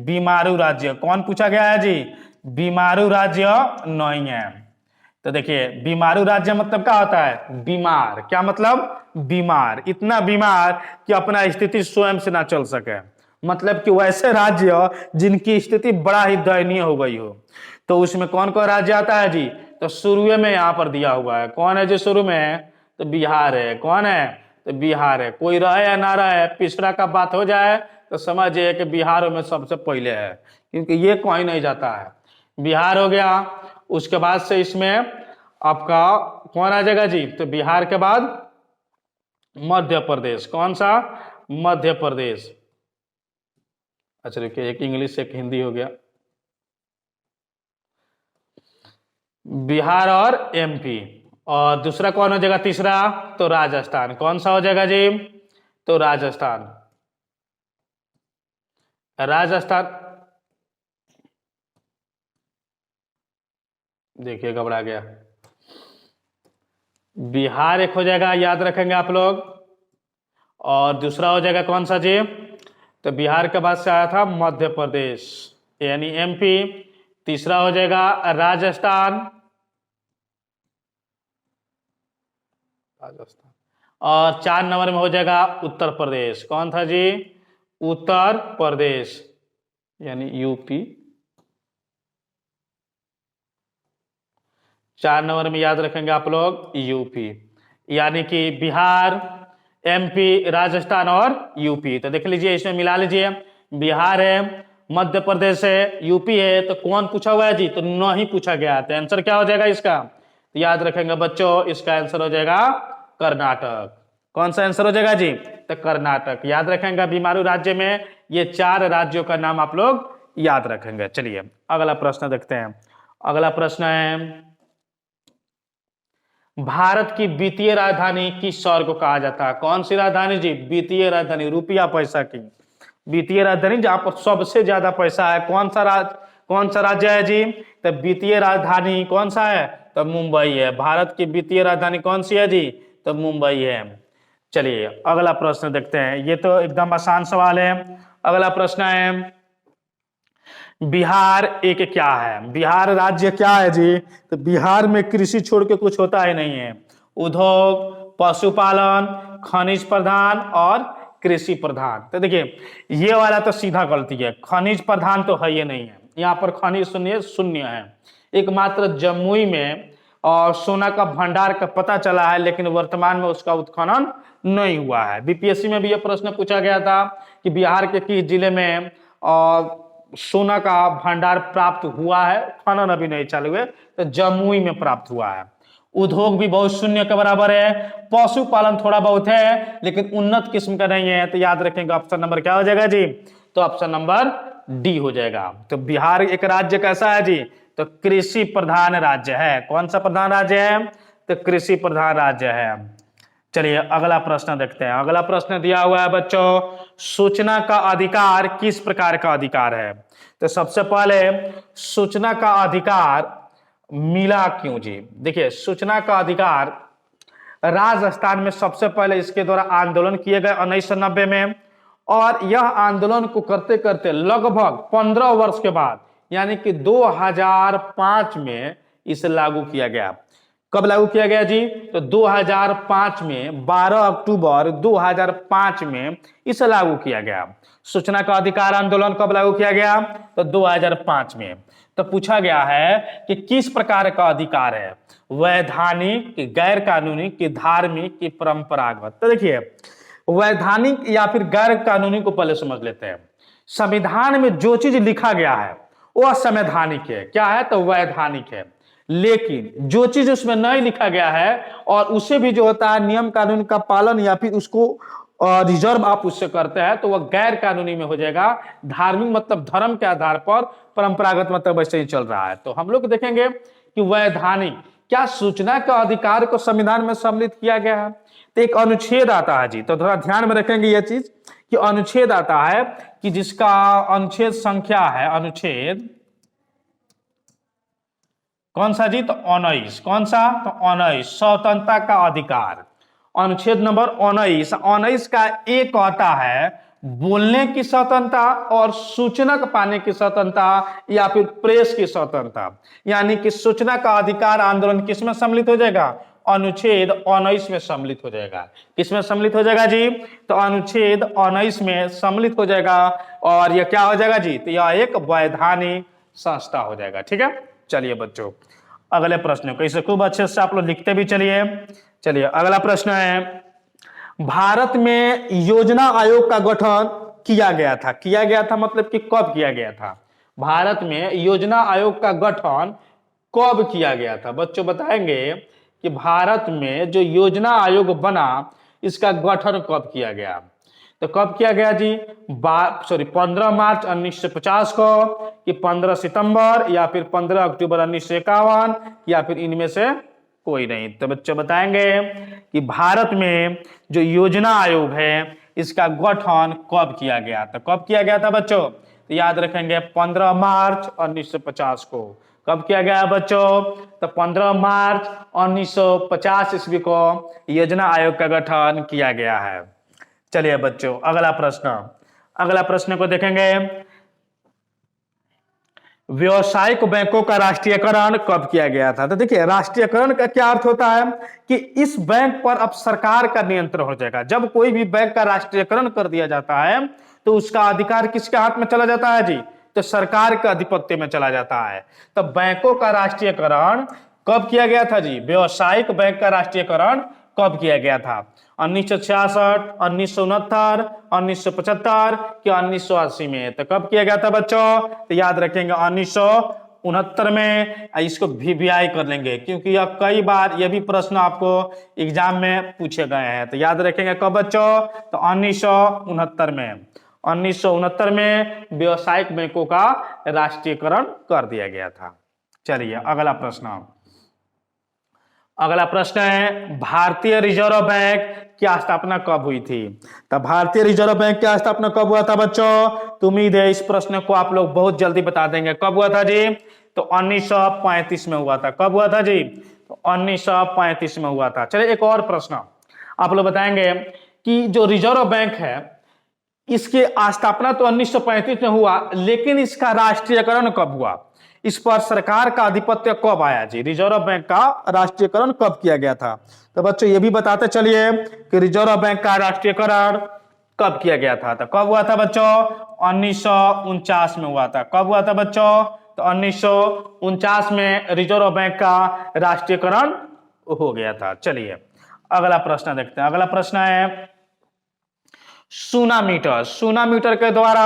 बीमारू राज्य कौन पूछा गया है जी? बीमारू राज्य नहीं है। तो देखिए बीमारू राज्य मतलब क्या होता है? बीमार। क्या मतलब? बीमार, इतना बीमार कि अपना स्थिति स्वयं से ना चल सके, मतलब कि वैसे राज्य जिनकी स्थिति बड़ा ही दयनीय हो गई हो। तो उसमें कौन कौन राज्य आता है जी? तो शुरू में यहाँ पर दिया हुआ है। कौन है जो शुरू में? तो बिहार है। कौन है? तो बिहार है। कोई रहे या ना रहे, पिछड़ा का बात हो जाए तो समझिए कि बिहार में सबसे पहले है, क्योंकि ये कहीं नहीं जाता है। बिहार हो गया, उसके बाद से इसमें आपका कौन आ जाएगा जी? तो बिहार के बाद मध्य प्रदेश। कौन सा? मध्य प्रदेश। अच्छा देखिए एक इंग्लिश एक हिंदी हो गया। बिहार और एमपी। और दूसरा कौन हो जाएगा? तीसरा तो राजस्थान। कौन सा हो जाएगा जी? तो राजस्थान। राजस्थान देखिए घबरा गया। बिहार एक हो जाएगा, याद रखेंगे आप लोग। और दूसरा हो जाएगा कौन सा जी? तो बिहार के बाद से आया था मध्य प्रदेश यानी एमपी। तीसरा हो जाएगा राजस्थान। और 4 नंबर में हो जाएगा उत्तर प्रदेश। कौन था जी? उत्तर प्रदेश यानी यूपी। 4 नंबर में याद रखेंगे आप लोग यूपी, यानी कि बिहार, एमपी, राजस्थान और यूपी। तो देख लीजिए इसमें मिला लीजिए, बिहार है, मध्य प्रदेश है, यूपी है। तो कौन पूछा हुआ है जी? तो नहीं पूछा गया। तो आंसर क्या हो जाएगा इसका? तो याद रखेंगे बच्चों इसका आंसर हो जाएगा कर्नाटक। कौन सा आंसर हो जाएगा जी? तो कर्नाटक। याद रखेंगे बीमारू राज्य में ये 4 राज्यों का नाम आप लोग याद रखेंगे। चलिए अगला प्रश्न देखते हैं। अगला प्रश्न है भारत की वित्तीय राजधानी किस शहर को कहा जाता है? कौन सी राजधानी जी? वित्तीय राजधानी, रुपया पैसा की वित्तीय राजधानी जहां पर सबसे ज्यादा पैसा है। कौन सा राज्य है जी? तो वित्तीय राजधानी कौन सा है? तो मुंबई है। भारत की वित्तीय राजधानी कौन सी है जी? तो मुंबई है। चलिए अगला प्रश्न देखते हैं। ये तो एकदम आसान सवाल है। अगला प्रश्न है बिहार एक क्या है? बिहार राज्य क्या है जी? तो बिहार में कृषि छोड़ के कुछ होता ही नहीं है। उद्योग, पशुपालन, खनिज प्रधान और कृषि प्रधान। तो देखिए ये वाला तो सीधा गलती है, खनिज प्रधान तो है ये नहीं है, यहाँ पर खनिज शून्य शून्य है। एकमात्र जमुई में और सोना का भंडार का पता चला है, लेकिन वर्तमान में उसका उत्खनन नहीं हुआ है। बीपीएससी में भी यह प्रश्न पूछा गया था कि बिहार के किस जिले में सोना का भंडार प्राप्त हुआ है, खनन अभी नहीं चालू है, तो जमुई में प्राप्त हुआ है। उद्योग भी बहुत शून्य के बराबर है। पशुपालन थोड़ा बहुत है, लेकिन उन्नत किस्म का नहीं है, तो याद रखेंगे ऑप्शन नंबर क्या हो जाएगा जी, तो ऑप्शन नंबर डी हो जाएगा। तो बिहार एक राज्य कैसा है जी, तो कृषि प्रधान राज्य है। कौन सा प्रधान राज्य है, तो कृषि प्रधान राज्य है। चलिए अगला प्रश्न देखते हैं। अगला प्रश्न दिया हुआ है बच्चों, सूचना का अधिकार किस प्रकार का अधिकार है। तो सबसे पहले सूचना का अधिकार मिला क्यों जी। देखिए सूचना का अधिकार राजस्थान में सबसे पहले इसके द्वारा आंदोलन किए गए 1990 में, और यह आंदोलन को करते करते लगभग 15 वर्ष के बाद यानी कि 2005 में इसे लागू किया गया। कब लागू किया गया जी, तो 2005 में 12 अक्टूबर 2005 में इसे लागू किया गया। सूचना का अधिकार आंदोलन कब लागू किया गया, तो 2005 में। तो पूछा गया है कि किस प्रकार का अधिकार है, वैधानिक कि गैर कानूनी कि धार्मिक कि परंपरागत। तो देखिए वैधानिक या फिर गैर कानूनी को पहले समझ लेते हैं। संविधान में जो चीज लिखा गया है वह संवैधानिक है, क्या है, तो वैधानिक है। लेकिन जो चीज उसमें नहीं लिखा गया है और उसे भी जो होता है नियम कानून का पालन या फिर उसको रिजर्व आप उससे करते हैं, तो वह गैर कानूनी में हो जाएगा। धार्मिक मतलब धर्म के आधार पर, परंपरागत मतलब वैसे ही चल रहा है। तो हम लोग देखेंगे कि वैधानिक, क्या सूचना का अधिकार को संविधान में सम्मिलित किया गया है, तो एक अनुच्छेद आता है जी। तो थोड़ा ध्यान में रखेंगे यह चीज कि अनुच्छेद आता है कि जिसका अनुच्छेद संख्या है, अनुच्छेद कौन सा जी, तो 19। कौन सा, तो 19, स्वतंत्रता का अधिकार। अनुच्छेद नंबर 19 का एक कहता है बोलने की स्वतंत्रता और सूचना पाने की स्वतंत्रता या फिर प्रेस की स्वतंत्रता। यानी कि सूचना का अधिकार आंदोलन किस में सम्मिलित हो जाएगा, अनुच्छेद 19 में सम्मिलित हो जाएगा। किसमें सम्मिलित हो जाएगा जी, तो अनुच्छेद 19 में सम्मिलित हो जाएगा। और यह क्या हो जाएगा जी, तो यह एक वैधानिक संस्था हो जाएगा। ठीक है, चलिए बच्चों अगले प्रश्न को इसे खूब अच्छे से आप लोग लिखते भी चलिए। चलिए अगला प्रश्न है, भारत में योजना आयोग का गठन किया गया था। किया गया था मतलब कि कब किया गया था, भारत में योजना आयोग का गठन कब किया गया था। बच्चों बताएंगे कि भारत में जो योजना आयोग बना इसका गठन कब किया गया। तो कब किया गया जी, 15 मार्च 1950 को, कि 15 सितंबर या फिर 15 अक्टूबर 1951 या फिर इनमें से कोई नहीं। तो बच्चों बताएंगे कि भारत में जो योजना आयोग है इसका गठन कब किया गया था। कब किया गया था बच्चों, तो याद रखेंगे 15 मार्च 1950 को। कब किया गया बच्चों, तो 15 मार्च 1950 ईस्वी को योजना आयोग का गठन किया गया है। चलिए बच्चों अगला प्रश्न को देखेंगे, व्यावसायिक बैंकों का राष्ट्रीयकरण कब किया गया था। तो देखिए राष्ट्रीयकरण का क्या अर्थ होता है कि इस बैंक पर अब सरकार का नियंत्रण हो जाएगा। जब कोई भी बैंक का राष्ट्रीयकरण कर दिया जाता है तो उसका अधिकार किसके हाथ में चला जाता है जी, तो सरकार के आधिपत्य में चला जाता है। तो बैंकों का राष्ट्रीयकरण कब किया गया था जी, व्यावसायिक बैंक का राष्ट्रीयकरण कब किया गया था, 1966, 1969, 1975 कि 1980 में। तो कब किया गया था बच्चों, तो याद रखेंगे 1969 में। इसको VVI कर लेंगे क्योंकि यह कई बार यह भी प्रश्न आपको एग्जाम में पूछे गए हैं। तो याद रखेंगे कब बच्चों, तो 1969 में। 1969 में व्यावसायिक बैंकों का राष्ट्रीयकरण कर दिया गया था। चलिए अगला प्रश्न है, भारतीय रिजर्व बैंक की स्थापना कब हुई थी। तो भारतीय रिजर्व बैंक की स्थापना कब हुआ था बच्चों, तो उम्मीद है इस प्रश्न को आप लोग बहुत जल्दी बता देंगे। कब हुआ था जी, तो 1935 में हुआ था। कब हुआ था जी, तो 1935 में हुआ था। चलिए एक और प्रश्न आप लोग बताएंगे कि जो रिजर्व बैंक है इसकी स्थापना तो 1935 में हुआ, लेकिन इसका राष्ट्रीयकरण कब हुआ, इस पर सरकार का आधिपत्य कब आया जी, रिजर्व बैंक का राष्ट्रीयकरण कब किया गया था। तो बच्चों ये भी बताते चलिए कि रिजर्व बैंक का राष्ट्रीयकरण कब किया गया था? तो कब हुआ था बच्चों? 1949 में हुआ था। कब हुआ था बच्चों? तो 1949 में रिजर्व बैंक का राष्ट्रीयकरण हो गया था। चलिए अगला प्रश्न देखते हैं। अगला प्रश्न है सोनामीटर। सोनामीटर के द्वारा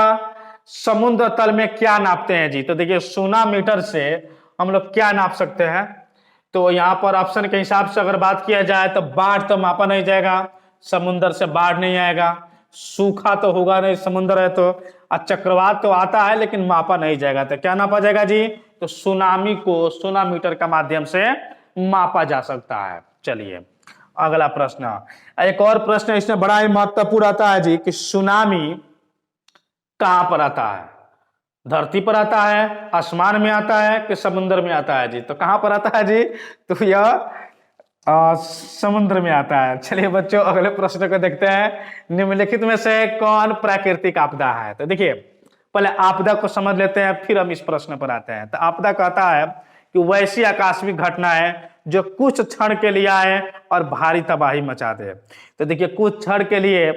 समुद्र तल में क्या नापते हैं जी? तो देखिए सोनामीटर से हम लोग क्या नाप सकते हैं? तो यहाँ पर ऑप्शन के हिसाब से अगर बात किया जाए तो बाढ़ तो मापा नहीं जाएगा, समुद्र से बाढ़ नहीं आएगा, सूखा तो होगा नहीं, समुद्र है तो, चक्रवात तो आता है लेकिन मापा नहीं जाएगा। तो क्या नापा जाएगा जी? तो सुनामी को सोनामीटर का माध्यम से मापा जा सकता है। चलिए अगला प्रश्न, एक और प्रश्न इसमें बड़ा ही महत्वपूर्ण आता है जी कि सुनामी कहां पर आता है? धरती पर आता है, आसमान में आता है कि समुद्र में आता है जी? तो कहां पर आता है जी? तो यह समुद्र में आता है। चलिए बच्चों अगले प्रश्न को देखते हैं। निम्नलिखित में से कौन प्राकृतिक आपदा है? तो देखिए पहले आपदा को समझ लेते हैं फिर हम इस प्रश्न पर आते हैं। तो आपदा कहता है कि वैसी आकस्मिक घटनाएं जो कुछ क्षण के लिए आए और भारी तबाही मचा दे। तो देखिए कुछ क्षण के लिए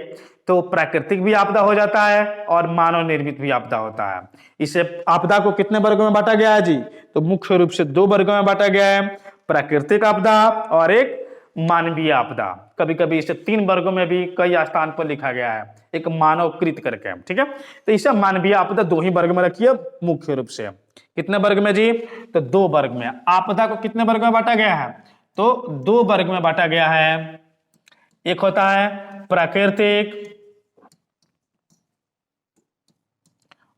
तो प्राकृतिक भी आपदा हो जाता है और मानव निर्मित भी आपदा होता है। इसे आपदा को कितने वर्गों में बांटा गया है जी? तो मुख्य रूप से 2 वर्गों में बांटा गया है, प्राकृतिक आपदा और एक मानवीय आपदा। कभी कभी इसे 3 वर्गों में भी कई स्थान पर लिखा गया है, एक मानवकृत करके। ठीक है, तो इसे मानवीय आपदा 2 ही वर्ग में रखिए मुख्य रूप से। कितने वर्ग में जी? तो 2 वर्ग में। आपदा को कितने वर्ग में बांटा गया है? तो 2 वर्ग में बांटा गया है। एक होता है प्राकृतिक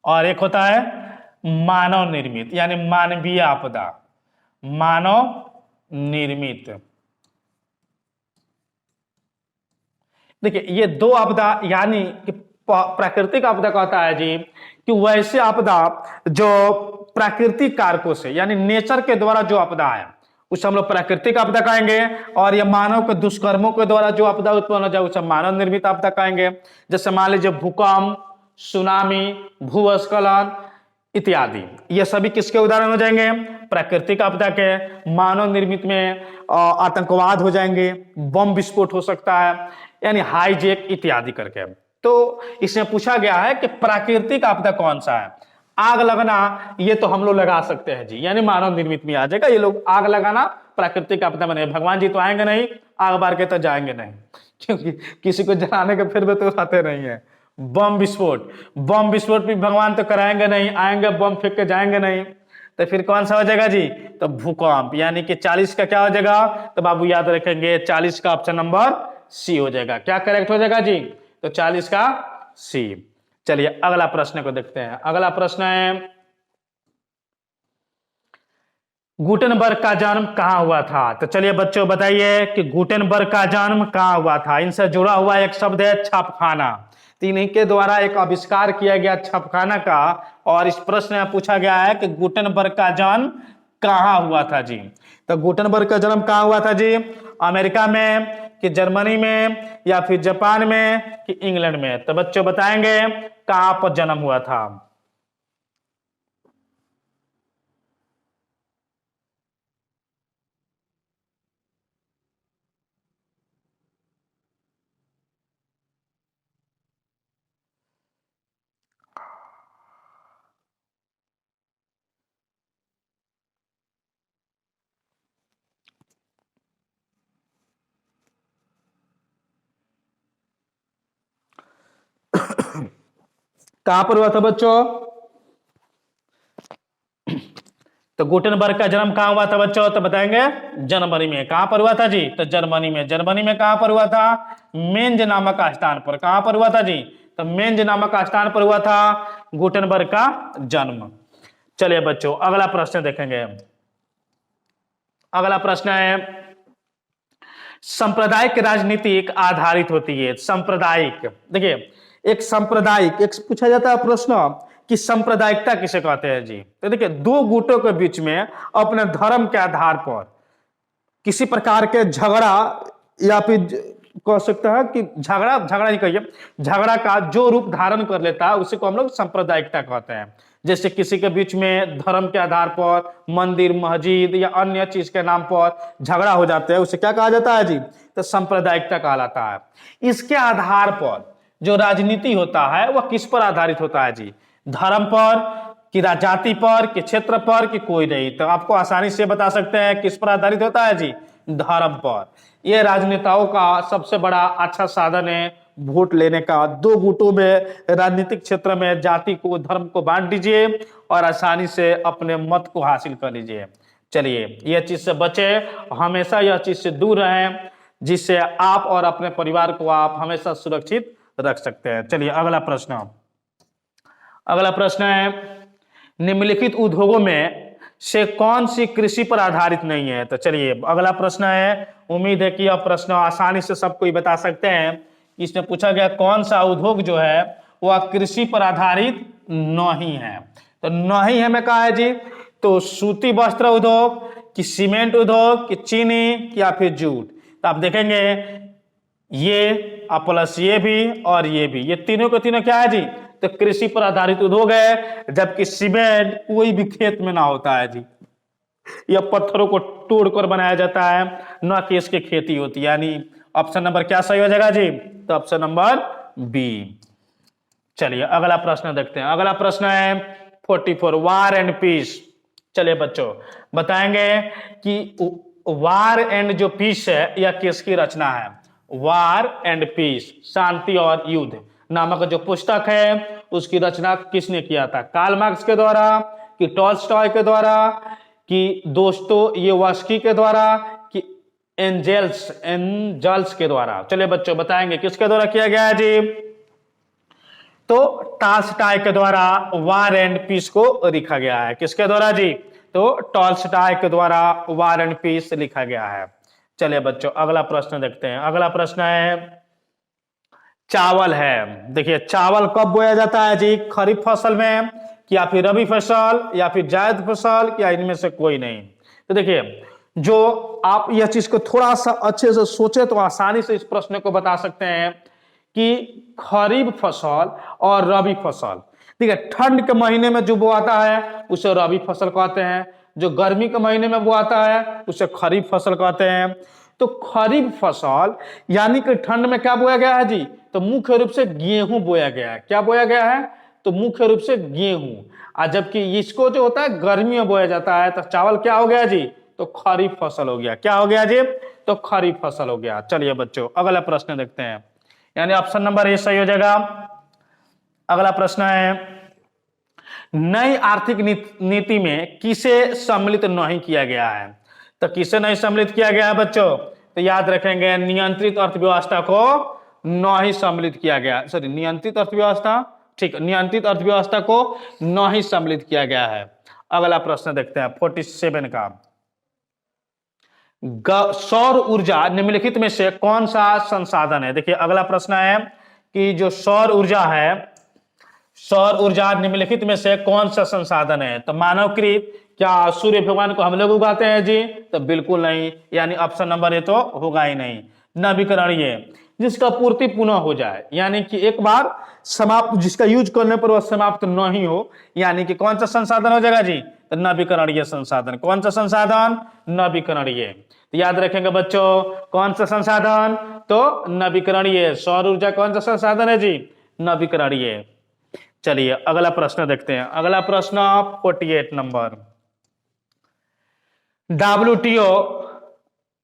और एक होता है मानव निर्मित यानी मानवीय आपदा। मानव निर्मित, देखिए ये 2 आपदा यानी कि प्राकृतिक आपदा कहता है जी कि वैसे आपदा जो प्राकृतिक कारकों से यानी नेचर के द्वारा जो आपदा है उसे हम लोग प्राकृतिक आपदा कहेंगे, और ये मानव के दुष्कर्मों के द्वारा जो आपदा उत्पन्न हो जाए उसे मानव निर्मित आपदा कहेंगे। जैसे मान लीजिए भूकंप, सुनामी, भूस्खलन इत्यादि, ये सभी किसके उदाहरण हो जाएंगे? प्राकृतिक आपदा के। मानव निर्मित में आतंकवाद हो जाएंगे, बम विस्फोट हो सकता है, यानी हाईजैक इत्यादि करके। तो इसमें पूछा गया है कि प्राकृतिक आपदा कौन सा है? आग लगना ये तो हम लोग लगा सकते हैं जी, यानी मानव निर्मित में आ जाएगा। ये लोग आग लगाना प्राकृतिक आपदा में नहीं। भगवान जी तो आएंगे नहीं, आग बार के तो जाएंगे नहीं, क्योंकि किसी को जलाने के फिर भी तो आते नहीं है। बम विस्फोट भी भगवान तो कराएंगे नहीं, आएंगे बम फेंक के जाएंगे नहीं। तो फिर कौन सा हो जाएगा जी? तो भूकंप, यानी कि 40 का क्या हो जाएगा? तो बाबू याद रखेंगे 40 का ऑप्शन नंबर सी हो जाएगा। क्या करेक्ट हो जाएगा जी? तो 40 का सी। चलिए अगला प्रश्न को देखते हैं। अगला प्रश्न है गुटेनबर्ग का जन्म कहां हुआ था? तो चलिए बच्चों बताइए कि गुटेनबर्ग का जन्म कहां हुआ था? इनसे जुड़ा हुआ एक शब्द है छापखाना। तो इन्हीं के द्वारा एक आविष्कार किया गया छापखाना का, और इस प्रश्न में पूछा गया है कि गुटेनबर्ग का जन्म कहां हुआ था जी? तो गुटेनबर्ग का जन्म कहां हुआ था जी? अमेरिका में कि जर्मनी में या फिर जापान में कि इंग्लैंड में? तो बच्चों बताएंगे कहां पर जन्म हुआ था। कहां पर हुआ था बच्चों? तो गुटेनबर्ग का जन्म कहां हुआ था बच्चों? तो बताएंगे जर्मनी में। कहां पर हुआ था जी? तो जर्मनी में। जर्मनी में कहां पर हुआ था? मेंज नामक स्थान पर। कहां पर हुआ था जी? तो मेंज नामक स्थान पर हुआ था गुटेनबर्ग का जन्म। चलिए बच्चों अगला प्रश्न देखेंगे। अगला प्रश्न है सांप्रदायिक राजनीति आधारित होती है। सांप्रदायिक, देखिए एक सांप्रदायिक, एक पूछा जाता है प्रश्न कि सांप्रदायिकता किसे कहते हैं जी? तो देखिए 2 गुटों के बीच में अपने धर्म के आधार पर किसी प्रकार के झगड़ा, या फिर कह सकता है कि झगड़ा ही कहिए, झगड़ा का जो रूप धारण कर लेता है उसी को हम लोग सांप्रदायिकता कहते हैं। जैसे किसी के बीच में धर्म के आधार पर मंदिर, मस्जिद या अन्य चीज के नाम पर झगड़ा हो जाता है, उसे क्या कहा जाता है जी? तो सांप्रदायिकता कहलाता है। इसके आधार पर जो राजनीति होता है वह किस पर आधारित होता है जी? धर्म पर, कि जाति पर, कि क्षेत्र पर, कि कोई नहीं? तो आपको आसानी से बता सकते हैं किस पर आधारित होता है जी? धर्म पर। यह राजनेताओं का सबसे बड़ा अच्छा साधन है वोट लेने का। दो गुटों में राजनीतिक क्षेत्र में जाति को, धर्म को बांट दीजिए और आसानी से अपने मत को हासिल कर लीजिए। चलिए, यह चीज से बचे, हमेशा यह चीज से दूर रहें, जिससे आप और अपने परिवार को आप हमेशा सुरक्षित रख सकते हैं। चलिए अगला प्रश्न। अगला प्रश्न है, निम्नलिखित उद्योगों में से कौन सी कृषि पर आधारित नहीं है? तो चलिए अगला प्रश्न है, उम्मीद है कि यह प्रश्न आसानी से सब कोई बता सकते हैं। इसमें पूछा गया कौन सा उद्योग जो है वह कृषि पर आधारित नहीं है। तो नहीं है में कहा है जी, तो सूती वस्त्र उद्योग, कि सीमेंट उद्योग, कि चीनी, या फिर जूट? तो आप देखेंगे ये प्लस ये भी और ये भी, ये तीनों के तीनों क्या है जी? तो कृषि पर आधारित उद्योग है, जबकि सीमेंट कोई भी खेत में ना होता है जी। यह पत्थरों को तोड़कर बनाया जाता है, न कि इसकी खेती होती है। यानी ऑप्शन नंबर क्या सही हो जाएगा जी? तो ऑप्शन नंबर बी। चलिए अगला प्रश्न देखते हैं। अगला प्रश्न है 44, वार एंड पीस। चलिए बच्चों बताएंगे कि वार एंड जो पीस है यह किसकी रचना है? वार एंड पीस, शांति और युद्ध नामक जो पुस्तक है उसकी रचना किसने किया था? कार्ल मार्क्स के द्वारा, कि टॉल्स्टॉय के द्वारा, कि दोस्तोयेवस्की के द्वारा, कि एंजल्स के द्वारा? चलिए बच्चों बताएंगे किसके द्वारा किया गया है जी? तो टॉल्स्टॉय के द्वारा वार एंड पीस को लिखा गया है। किसके द्वारा जी? तो टॉल्स्टॉय के द्वारा वार एंड पीस लिखा गया है। चलिए बच्चों अगला प्रश्न देखते हैं। अगला प्रश्न है चावल है। देखिए चावल कब बोया जाता है जी? खरीफ फसल में, या फिर रबी फसल, या फिर जायद फसल, या इनमें से कोई नहीं? तो देखिए जो आप यह चीज को थोड़ा सा अच्छे से सोचे तो आसानी से इस प्रश्न को बता सकते हैं कि खरीफ फसल और रबी फसल, ठीक है, ठंड के महीने में जो बोआता है उसे रबी फसल कहते हैं, जो गर्मी के महीने में बोआता है उसे खरीफ फसल कहते हैं। तो खरीफ फसल यानी कि ठंड में क्या बोया गया है जी? तो मुख्य रूप से गेहूं बोया गया है। क्या बोया गया है? तो मुख्य रूप से गेहूं। और जबकि इसको जो होता है गर्मी में बोया जाता है। तो चावल क्या हो गया जी? तो खरीफ फसल हो गया। क्या हो गया जी? तो खरीफ फसल हो गया। चलिए बच्चों अगला प्रश्न देखते हैं, यानी ऑप्शन नंबर ए सही हो जाएगा। अगला प्रश्न है, नई आर्थिक नीति में किसे सम्मिलित नहीं किया गया है? तो किसे नहीं सम्मिलित किया गया है बच्चों? तो याद रखेंगे नियंत्रित अर्थव्यवस्था को नहीं सम्मिलित किया गया। सॉरी, नियंत्रित अर्थव्यवस्था, ठीक, नियंत्रित अर्थव्यवस्था को नहीं सम्मिलित किया गया है। अगला प्रश्न देखते हैं 47 का, सौर ऊर्जा निम्नलिखित में से कौन सा संसाधन है? देखिए अगला प्रश्न है कि जो सौर ऊर्जा है, सौर ऊर्जा निम्नलिखित में से कौन सा संसाधन है? तो मानवकृत, क्या सूर्य भगवान को हम लोग उगाते हैं जी? तो बिल्कुल नहीं, यानी ऑप्शन नंबर ए तो होगा ही नहीं। नवीकरणीय, जिसका पूर्ति पुनः हो जाए, यानी कि एक बार समाप्त, जिसका यूज करने पर वह समाप्त नहीं हो, यानी कि कौन सा संसाधन हो जाएगा जी? तो नवीकरणीय संसाधन। कौन सा संसाधन? नवीकरणीय। तो याद रखेंगे बच्चों कौन सा संसाधन? तो नवीकरणीय। सौर ऊर्जा कौन सा संसाधन है जी? नवीकरणीय। चलिए अगला प्रश्न देखते हैं। अगला प्रश्न 48 नंबर, WTO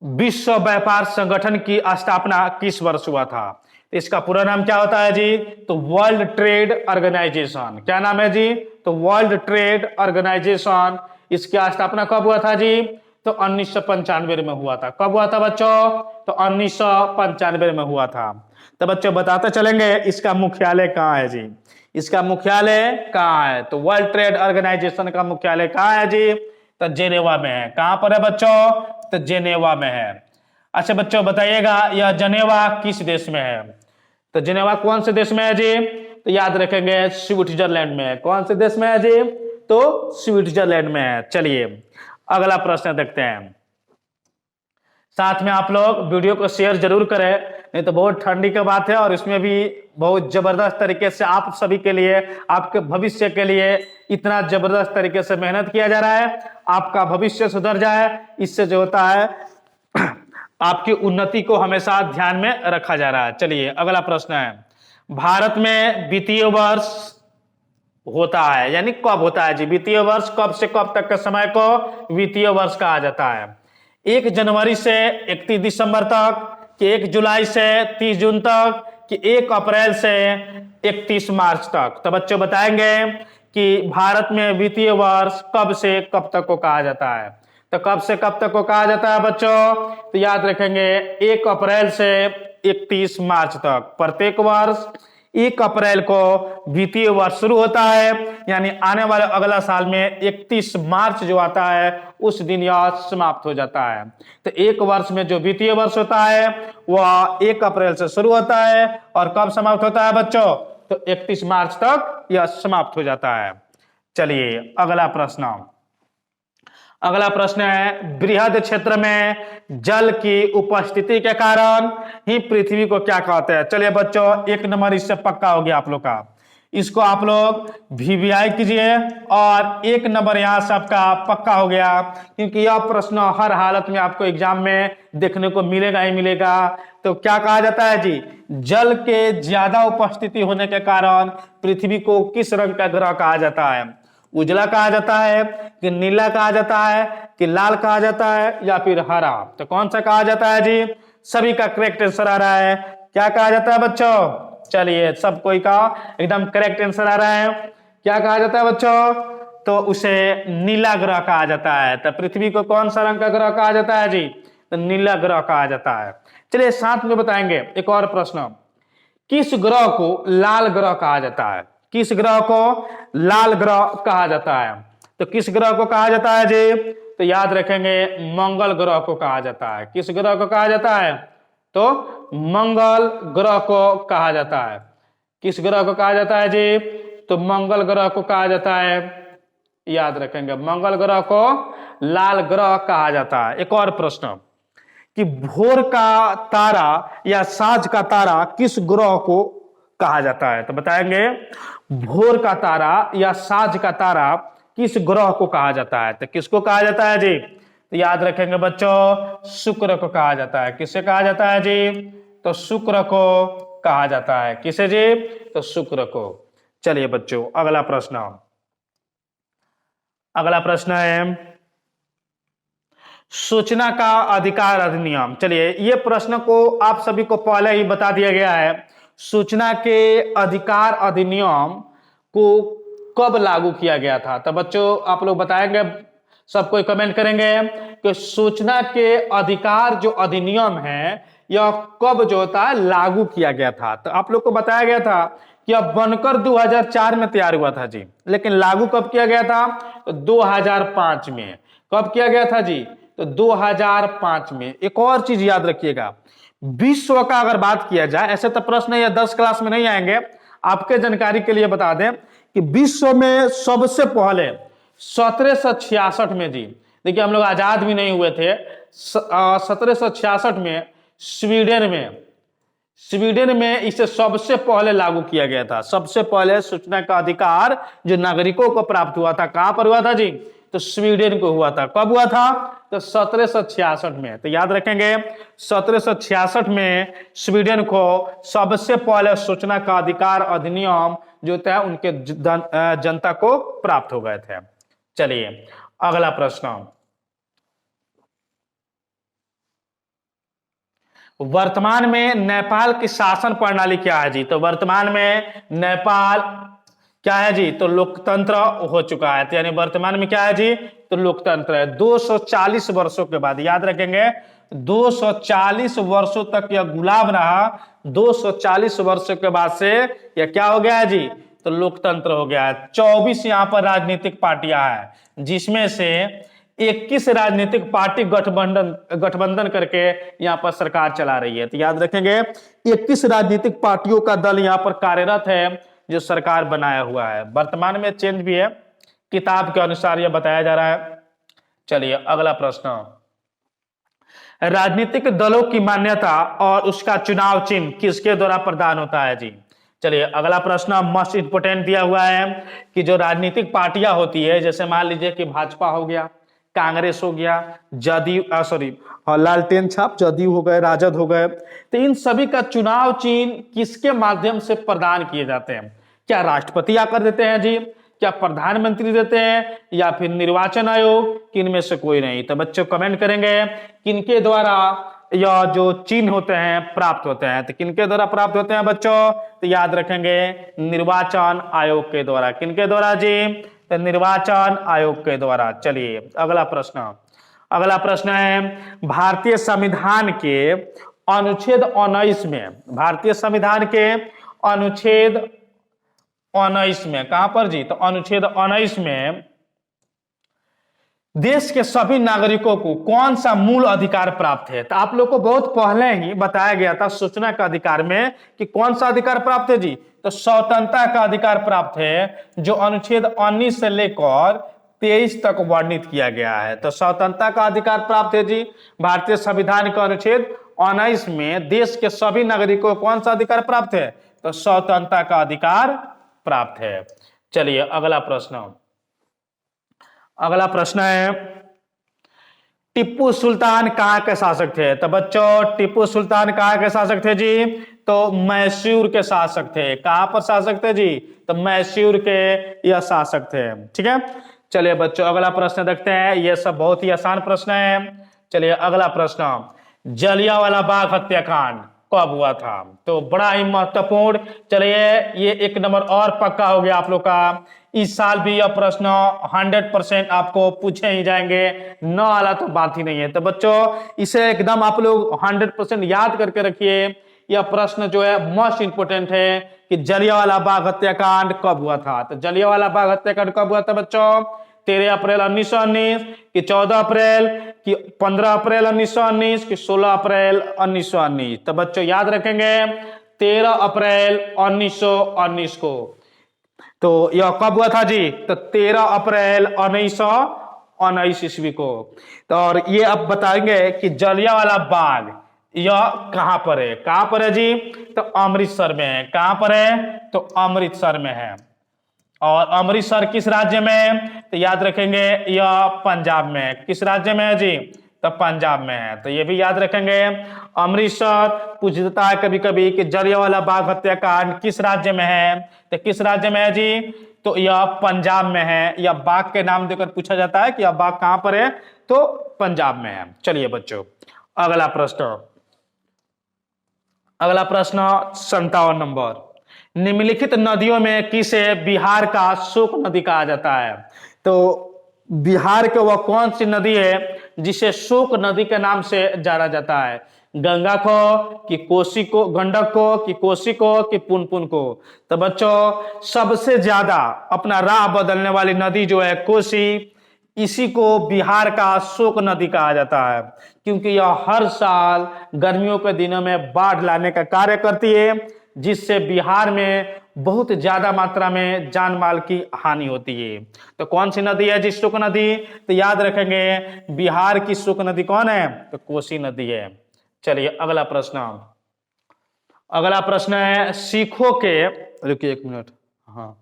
विश्व व्यापार संगठन की स्थापना किस वर्ष हुआ था? इसका पूरा नाम क्या होता है जी? तो वर्ल्ड ट्रेड ऑर्गेनाइजेशन। क्या नाम है जी? तो वर्ल्ड ट्रेड ऑर्गेनाइजेशन। इसकी स्थापना कब हुआ था जी? तो 1995 में हुआ था। कब हुआ था बच्चों? तो 1995 में हुआ था। तो बच्चों बताते चलेंगे इसका मुख्यालय कहाँ है जी? इसका मुख्यालय कहाँ है? तो वर्ल्ड ट्रेड ऑर्गेनाइजेशन का मुख्यालय कहाँ है जी? तो जेनेवा में है। कहां पर है बच्चों? तो जेनेवा में है। अच्छा बच्चों बताइएगा यह जेनेवा किस देश में है? तो जेनेवा कौन से देश में है जी? तो याद रखेंगे स्विट्जरलैंड में है। कौन से देश में है जी? तो स्विट्जरलैंड में है। चलिए अगला प्रश्न देखते हैं। साथ में आप लोग वीडियो को शेयर जरूर करें, नहीं तो बहुत ठंडी की बात है और इसमें भी बहुत जबरदस्त तरीके से आप सभी के लिए, आपके भविष्य के लिए इतना जबरदस्त तरीके से मेहनत किया जा रहा है, आपका भविष्य सुधर जाए, इससे जो होता है आपकी उन्नति को हमेशा ध्यान में रखा जा रहा है। चलिए अगला प्रश्न है भारत में वित्तीय वर्ष होता है, यानी कब होता है जी? वित्तीय वर्ष कब से कब तक के समय को वित्तीय वर्ष कहा जाता है? 1 जनवरी से 31 दिसंबर तक, कि 1 जुलाई से 30 जून तक, कि 1 अप्रैल से 31 मार्च तक? तो बच्चों बताएंगे कि भारत में वित्तीय वर्ष कब से कब तक को कहा जाता है। तो कब से कब तक को कहा जाता है बच्चों? तो याद रखेंगे 1 अप्रैल से 31 मार्च तक। प्रत्येक वर्ष 1 अप्रैल को वित्तीय वर्ष शुरू होता है, यानी आने वाले अगला साल में 31 मार्च जो आता है उस दिन यह समाप्त हो जाता है। तो एक वर्ष में जो वित्तीय वर्ष होता है वह 1 अप्रैल से शुरू होता है और कब समाप्त होता है बच्चों? तो 31 मार्च तक यह समाप्त हो जाता है। चलिए अगला प्रश्न। अगला प्रश्न है, बृहद क्षेत्र में जल की उपस्थिति के कारण ही पृथ्वी को क्या कहते हैं? चलिए बच्चों 1 नंबर इससे पक्का हो गया आप लोग का। इसको आप लोग VVI कीजिए और 1 नंबर यहां से आपका पक्का हो गया, क्योंकि यह प्रश्न हर हालत में आपको एग्जाम में देखने को मिलेगा ही मिलेगा। तो क्या कहा जाता है जी? जल के ज्यादा उपस्थिति होने के कारण पृथ्वी को किस रंग का ग्रह कहा जाता है? उजला कहा जाता है, कि नीला कहा जाता है, कि लाल कहा जाता है, या फिर हरा? तो कौन सा कहा जाता है जी? सभी का करेक्ट आंसर आ रहा है। क्या कहा जाता है बच्चों? चलिए सब कोई का एकदम करेक्ट आंसर आ रहा है। क्या कहा जाता है बच्चों? तो उसे नीला ग्रह कहा जाता है। तो पृथ्वी को कौन सा रंग का ग्रह कहा जाता है जी? तो नीला ग्रह कहा जाता है। चलिए साथ में बताएंगे एक और प्रश्न। किस ग्रह को लाल ग्रह कहा जाता है? किस ग्रह को लाल ग्रह कहा जाता है? तो किस ग्रह को कहा जाता है जी? तो याद रखेंगे मंगल ग्रह को कहा जाता है। किस ग्रह को कहा जाता है? तो मंगल ग्रह को कहा जाता है। किस ग्रह को कहा जाता है जी? तो मंगल ग्रह को कहा जाता है। याद रखेंगे मंगल ग्रह को लाल ग्रह कहा जाता है। एक और प्रश्न, कि भोर का तारा या साँझ का तारा किस ग्रह को कहा जाता है? तो बताएंगे भोर का तारा या साँझ का तारा किस ग्रह को कहा जाता है? तो किसको कहा जाता है जी? तो याद रखेंगे बच्चों शुक्र को कहा जाता है। किसे कहा जाता है जी? तो शुक्र को कहा जाता है। किसे जी? तो शुक्र को। चलिए बच्चों अगला प्रश्न। अगला प्रश्न है सूचना का अधिकार अधिनियम। चलिए ये प्रश्न को आप सभी को पहले ही बता दिया गया है। सूचना के अधिकार अधिनियम को कब लागू किया गया था? तो बच्चों आप लोग बताएंगे, सब कोई कमेंट करेंगे कि सूचना के अधिकार जो अधिनियम है यह कब जो होता है लागू किया गया था। तो आप लोग को बताया गया था कि यह बनकर 2004 में तैयार हुआ था जी, लेकिन लागू कब किया गया था? तो 2005 में। कब किया गया था जी? तो 2005 में। एक और चीज याद रखिएगा, विश्व का अगर बात किया जाए, ऐसे तो प्रश्न ये 10 क्लास में नहीं आएंगे, आपके जानकारी के लिए बता दें कि विश्व में सबसे पहले 1766 में जी, देखिए हम लोग आजाद भी नहीं हुए थे, 1766 में स्वीडन में इसे सबसे पहले लागू किया गया था। सबसे पहले सूचना का अधिकार जो नागरिकों को प्राप्त हुआ था, कहां पर हुआ था जी? तो स्वीडन को हुआ था। कब हुआ था? तो 1766 में। तो याद रखेंगे 1766 में स्वीडन को सबसे पहले सूचना का अधिकार अधिनियम जो था उनके जनता को प्राप्त हो गए थे। चलिए अगला प्रश्न, वर्तमान में नेपाल की शासन प्रणाली क्या है जी? तो वर्तमान में नेपाल क्या है जी? तो लोकतंत्र हो चुका है। तो यानी वर्तमान में क्या है जी? तो लोकतंत्र है। 240 वर्षों के बाद, याद रखेंगे 240 वर्षों तक यह गुलाम रहा, 240 वर्षों के बाद से यह क्या हो गया है जी? तो लोकतंत्र हो गया है। 24 यहाँ पर राजनीतिक पार्टियां हैं, जिसमें से 21 राजनीतिक पार्टी गठबंधन करके यहाँ पर सरकार चला रही है। तो याद रखेंगे 21 राजनीतिक पार्टियों का दल यहाँ पर कार्यरत है जो सरकार बनाया हुआ है। वर्तमान में चेंज भी है, किताब के अनुसार यह बताया जा रहा है। चलिए अगला प्रश्न, राजनीतिक दलों की मान्यता और उसका चुनाव चिन्ह किसके द्वारा प्रदान होता है जी? चलिए अगला प्रश्न मोस्ट इंपोर्टेंट दिया हुआ है कि जो राजनीतिक पार्टियां होती है, जैसे मान लीजिए कि भाजपा हो गया, कांग्रेस हो गया, जदयू सॉरी लालटेन छाप जदयू हो गए, राजद हो गए। तो इन सभी का चुनाव चिन्ह किसके माध्यम से प्रदान किए जाते हैं? क्या राष्ट्रपति आकर देते हैं जी, क्या प्रधानमंत्री देते हैं, या फिर निर्वाचन आयोग, किनमें से कोई नहीं? तो बच्चों कमेंट करेंगे किनके द्वारा यह जो चिन्ह होते हैं प्राप्त होते हैं। तो किनके द्वारा प्राप्त होते हैं बच्चों? तो याद रखेंगे निर्वाचन आयोग के द्वारा। किनके द्वारा जी? तो निर्वाचन आयोग के द्वारा। चलिए अगला प्रश्न, अगला प्रश्न है भारतीय संविधान के अनुच्छेद 19 में, भारतीय संविधान के अनुच्छेद 19 में कहां पर जी? तो अनुच्छेद 19 में देश के सभी नागरिकों को कौन सा मूल अधिकार प्राप्त है? तो आप लोग को बहुत पहले ही बताया गया था सूचना का अधिकार में कि कौन सा अधिकार प्राप्त है जी? तो स्वतंत्रता का अधिकार प्राप्त है, जो अनुच्छेद 19 से लेकर 23 तक वर्णित किया गया है। तो स्वतंत्रता का अधिकार प्राप्त है जी। भारतीय संविधान के अनुच्छेद 19 में देश के सभी नागरिकों को कौन सा अधिकार प्राप्त है? तो स्वतंत्रता का अधिकार प्राप्त है। चलिए अगला प्रश्न, अगला प्रश्न है टीपू सुल्तान कहां के शासक थे? तो बच्चों टीपू सुल्तान कहां के शासक थे जी? तो मैसूर के शासक थे। कहां पर शासक थे जी? तो मैसूर के यह शासक थे। ठीक है, चलिए बच्चों अगला प्रश्न देखते हैं। यह सब बहुत ही आसान प्रश्न है। चलिए अगला प्रश्न, जलियांवाला बाग हत्याकांड कब हुआ था? तो बड़ा ही महत्वपूर्ण। चलिए ये एक नंबर और पक्का हो गया आप लोग का। इस साल भी यह प्रश्न 100% आपको पूछे ही जाएंगे, न आला तो बात ही नहीं है। तो बच्चों इसे एकदम आप लोग 100% याद करके रखिए। यह प्रश्न जो है मोस्ट इंपोर्टेंट है कि जलियांवाला बाग हत्याकांड कब हुआ था? तो जलियांवाला बाग हत्याकांड कब हुआ था बच्चों? 13 अप्रैल 1919 कि 14 अप्रैल कि 15 अप्रैल 1919 कि 16 अप्रैल 1919? तो बच्चों याद रखेंगे 13 अप्रैल 1919 को। तो यह कब हुआ था जी? तो 13 अप्रैल 1919 ईस्वी को। तो और ये अब बताएंगे कि जलियांवाला बाग यह कहां पर है? कहां पर है जी? तो अमृतसर में है। कहां पर है? तो अमृतसर में है। और अमृतसर किस राज्य में है? तो याद रखेंगे यह पंजाब में है। किस राज्य में है जी? तो पंजाब में है। तो ये भी याद रखेंगे। अमृतसर पूछ देता है कभी कभी कि जलियांवाला बाग हत्याकांड किस राज्य में है? तो किस राज्य में है जी? तो यह पंजाब में है। यह बाग के नाम देकर पूछा जाता है कि यह बाग कहां पर है? तो पंजाब में है। चलिए बच्चों अगला प्रश्न, अगला प्रश्न 57 नंबर, निम्नलिखित नदियों में किसे बिहार का शोक नदी कहा जाता है? तो बिहार के वह कौन सी नदी है जिसे शोक नदी के नाम से जाना जाता है? गंगा को कि कोसी को, गंडक को कि कोसी को कि पुनपुन को? तो बच्चों सबसे ज्यादा अपना राह बदलने वाली नदी जो है कोसी, इसी को बिहार का शोक नदी कहा जाता है, क्योंकि यह हर साल गर्मियों के दिनों में बाढ़ लाने का कार्य करती है, जिससे बिहार में बहुत ज्यादा मात्रा में जान माल की हानि होती है। तो कौन सी नदी है जी शोक नदी? तो याद रखेंगे बिहार की शोक नदी कौन है? तो कोसी नदी है। चलिए अगला प्रश्न, अगला प्रश्न है सिखों के, रुकिए एक मिनट, हाँ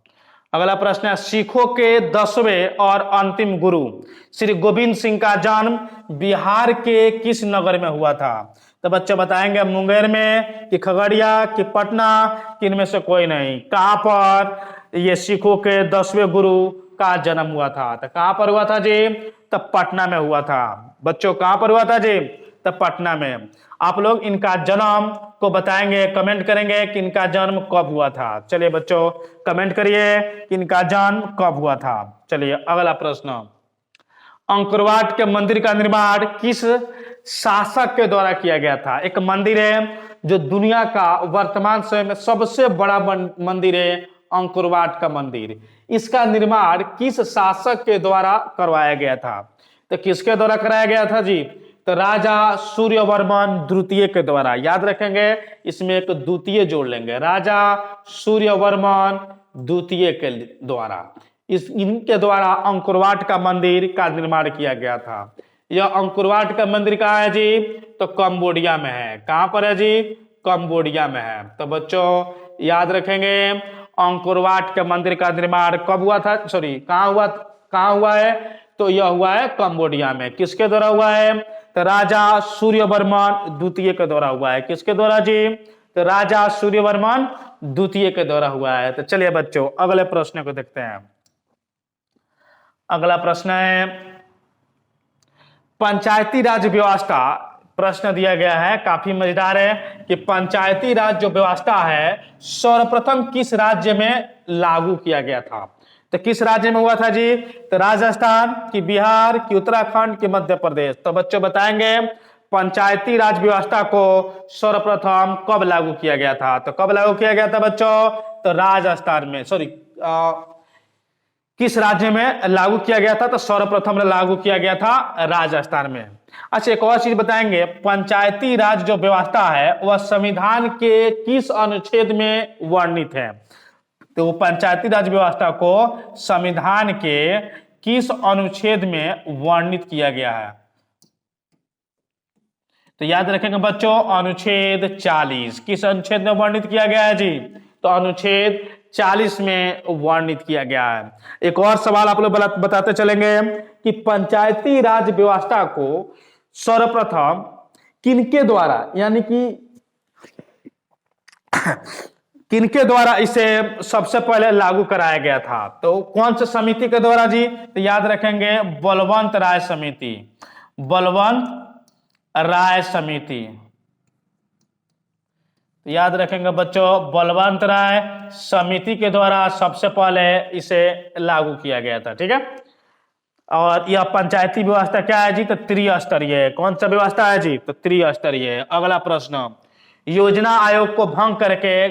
अगला प्रश्न है सिखों के 10वें और अंतिम गुरु श्री गोविंद सिंह का जन्म बिहार के किस नगर में हुआ था? तो बच्चे बताएंगे मुंगेर में कि खगड़िया कि पटना, किनमें से कोई नहीं। कहां पर ये सिखों के 10वें गुरु का जन्म हुआ था? तो कहां पर हुआ था जी? तो पटना में हुआ था। बच्चों कहां पर हुआ था जी? तो पटना में। आप लोग इनका जन्म को बताएंगे, कमेंट करेंगे कि इनका जन्म कब हुआ था। चलिए बच्चों कमेंट करिए कि इनका जन्म कब हुआ था। चलिए अगला प्रश्न, अंकुरवाट के मंदिर का निर्माण किस शासक के द्वारा किया गया था? एक मंदिर है जो दुनिया का वर्तमान समय में सबसे बड़ा मंदिर है, अंकुरवाट का मंदिर। इसका निर्माण किस शासक के द्वारा करवाया गया था? तो किसके द्वारा कराया गया था जी? तो राजा सूर्यवर्मन द्वितीय के द्वारा। याद रखेंगे इसमें एक द्वितीय जोड़ लेंगे, राजा सूर्यवर्मन द्वितीय के द्वारा। इनके द्वारा अंकुरवाट का मंदिर का निर्माण किया गया था। यह अंकुरवाट का मंदिर कहाँ है जी? तो कंबोडिया में है। कहां पर है जी? कंबोडिया में है। तो बच्चों याद रखेंगे अंकुरवाट के मंदिर का निर्माण कब हुआ था, सॉरी कहां हुआ है? तो यह हुआ है कंबोडिया में। किसके द्वारा हुआ है? तो राजा सूर्यवर्मन द्वितीय के द्वारा हुआ है। किसके द्वारा जी? तो राजा सूर्यवर्मन द्वितीय के द्वारा हुआ है। तो चलिए बच्चों अगले प्रश्न को देखते हैं। अगला प्रश्न है पंचायती राज व्यवस्था। प्रश्न दिया गया है, काफी मजेदार है कि पंचायती राज जो व्यवस्था है सर्वप्रथम किस राज्य में लागू किया गया था? तो किस राज्य में हुआ था जी? तो राजस्थान कि बिहार कि उत्तराखंड कि मध्य प्रदेश? तो बच्चों बताएंगे पंचायती राज व्यवस्था को सर्वप्रथम कब लागू किया गया था? तो कब लागू किया गया था बच्चों? तो राजस्थान में, सॉरी किस राज्य में लागू किया गया था? तो सर्वप्रथम लागू किया गया था राजस्थान में। अच्छा एक और चीज बताएंगे, पंचायती राज जो व्यवस्था है वह संविधान के किस अनुच्छेद में वर्णित है? तो पंचायती राज व्यवस्था को संविधान के किस अनुच्छेद में वर्णित किया गया है? तो याद रखेंगे बच्चों अनुच्छेद 40। किस अनुच्छेद में वर्णित किया गया है जी? तो अनुच्छेद 40 में वर्णित किया गया है। एक और सवाल आप लोग बताते चलेंगे कि पंचायती राज व्यवस्था को सर्वप्रथम किनके द्वारा, यानी कि किनके द्वारा इसे सबसे पहले लागू कराया गया था? तो कौन सी समिति के द्वारा जी? तो याद रखेंगे बलवंत राय समिति। बलवंत राय समिति, तो याद रखेंगे बच्चों बलवंत राय समिति के द्वारा सबसे पहले इसे लागू किया गया था। ठीक है, और यह पंचायती व्यवस्था क्या है जी? तो त्रिस्तरीय है। कौन सा व्यवस्था है जी? तो त्रिस्तरीय है। अगला प्रश्न, योजना आयोग को भंग करके,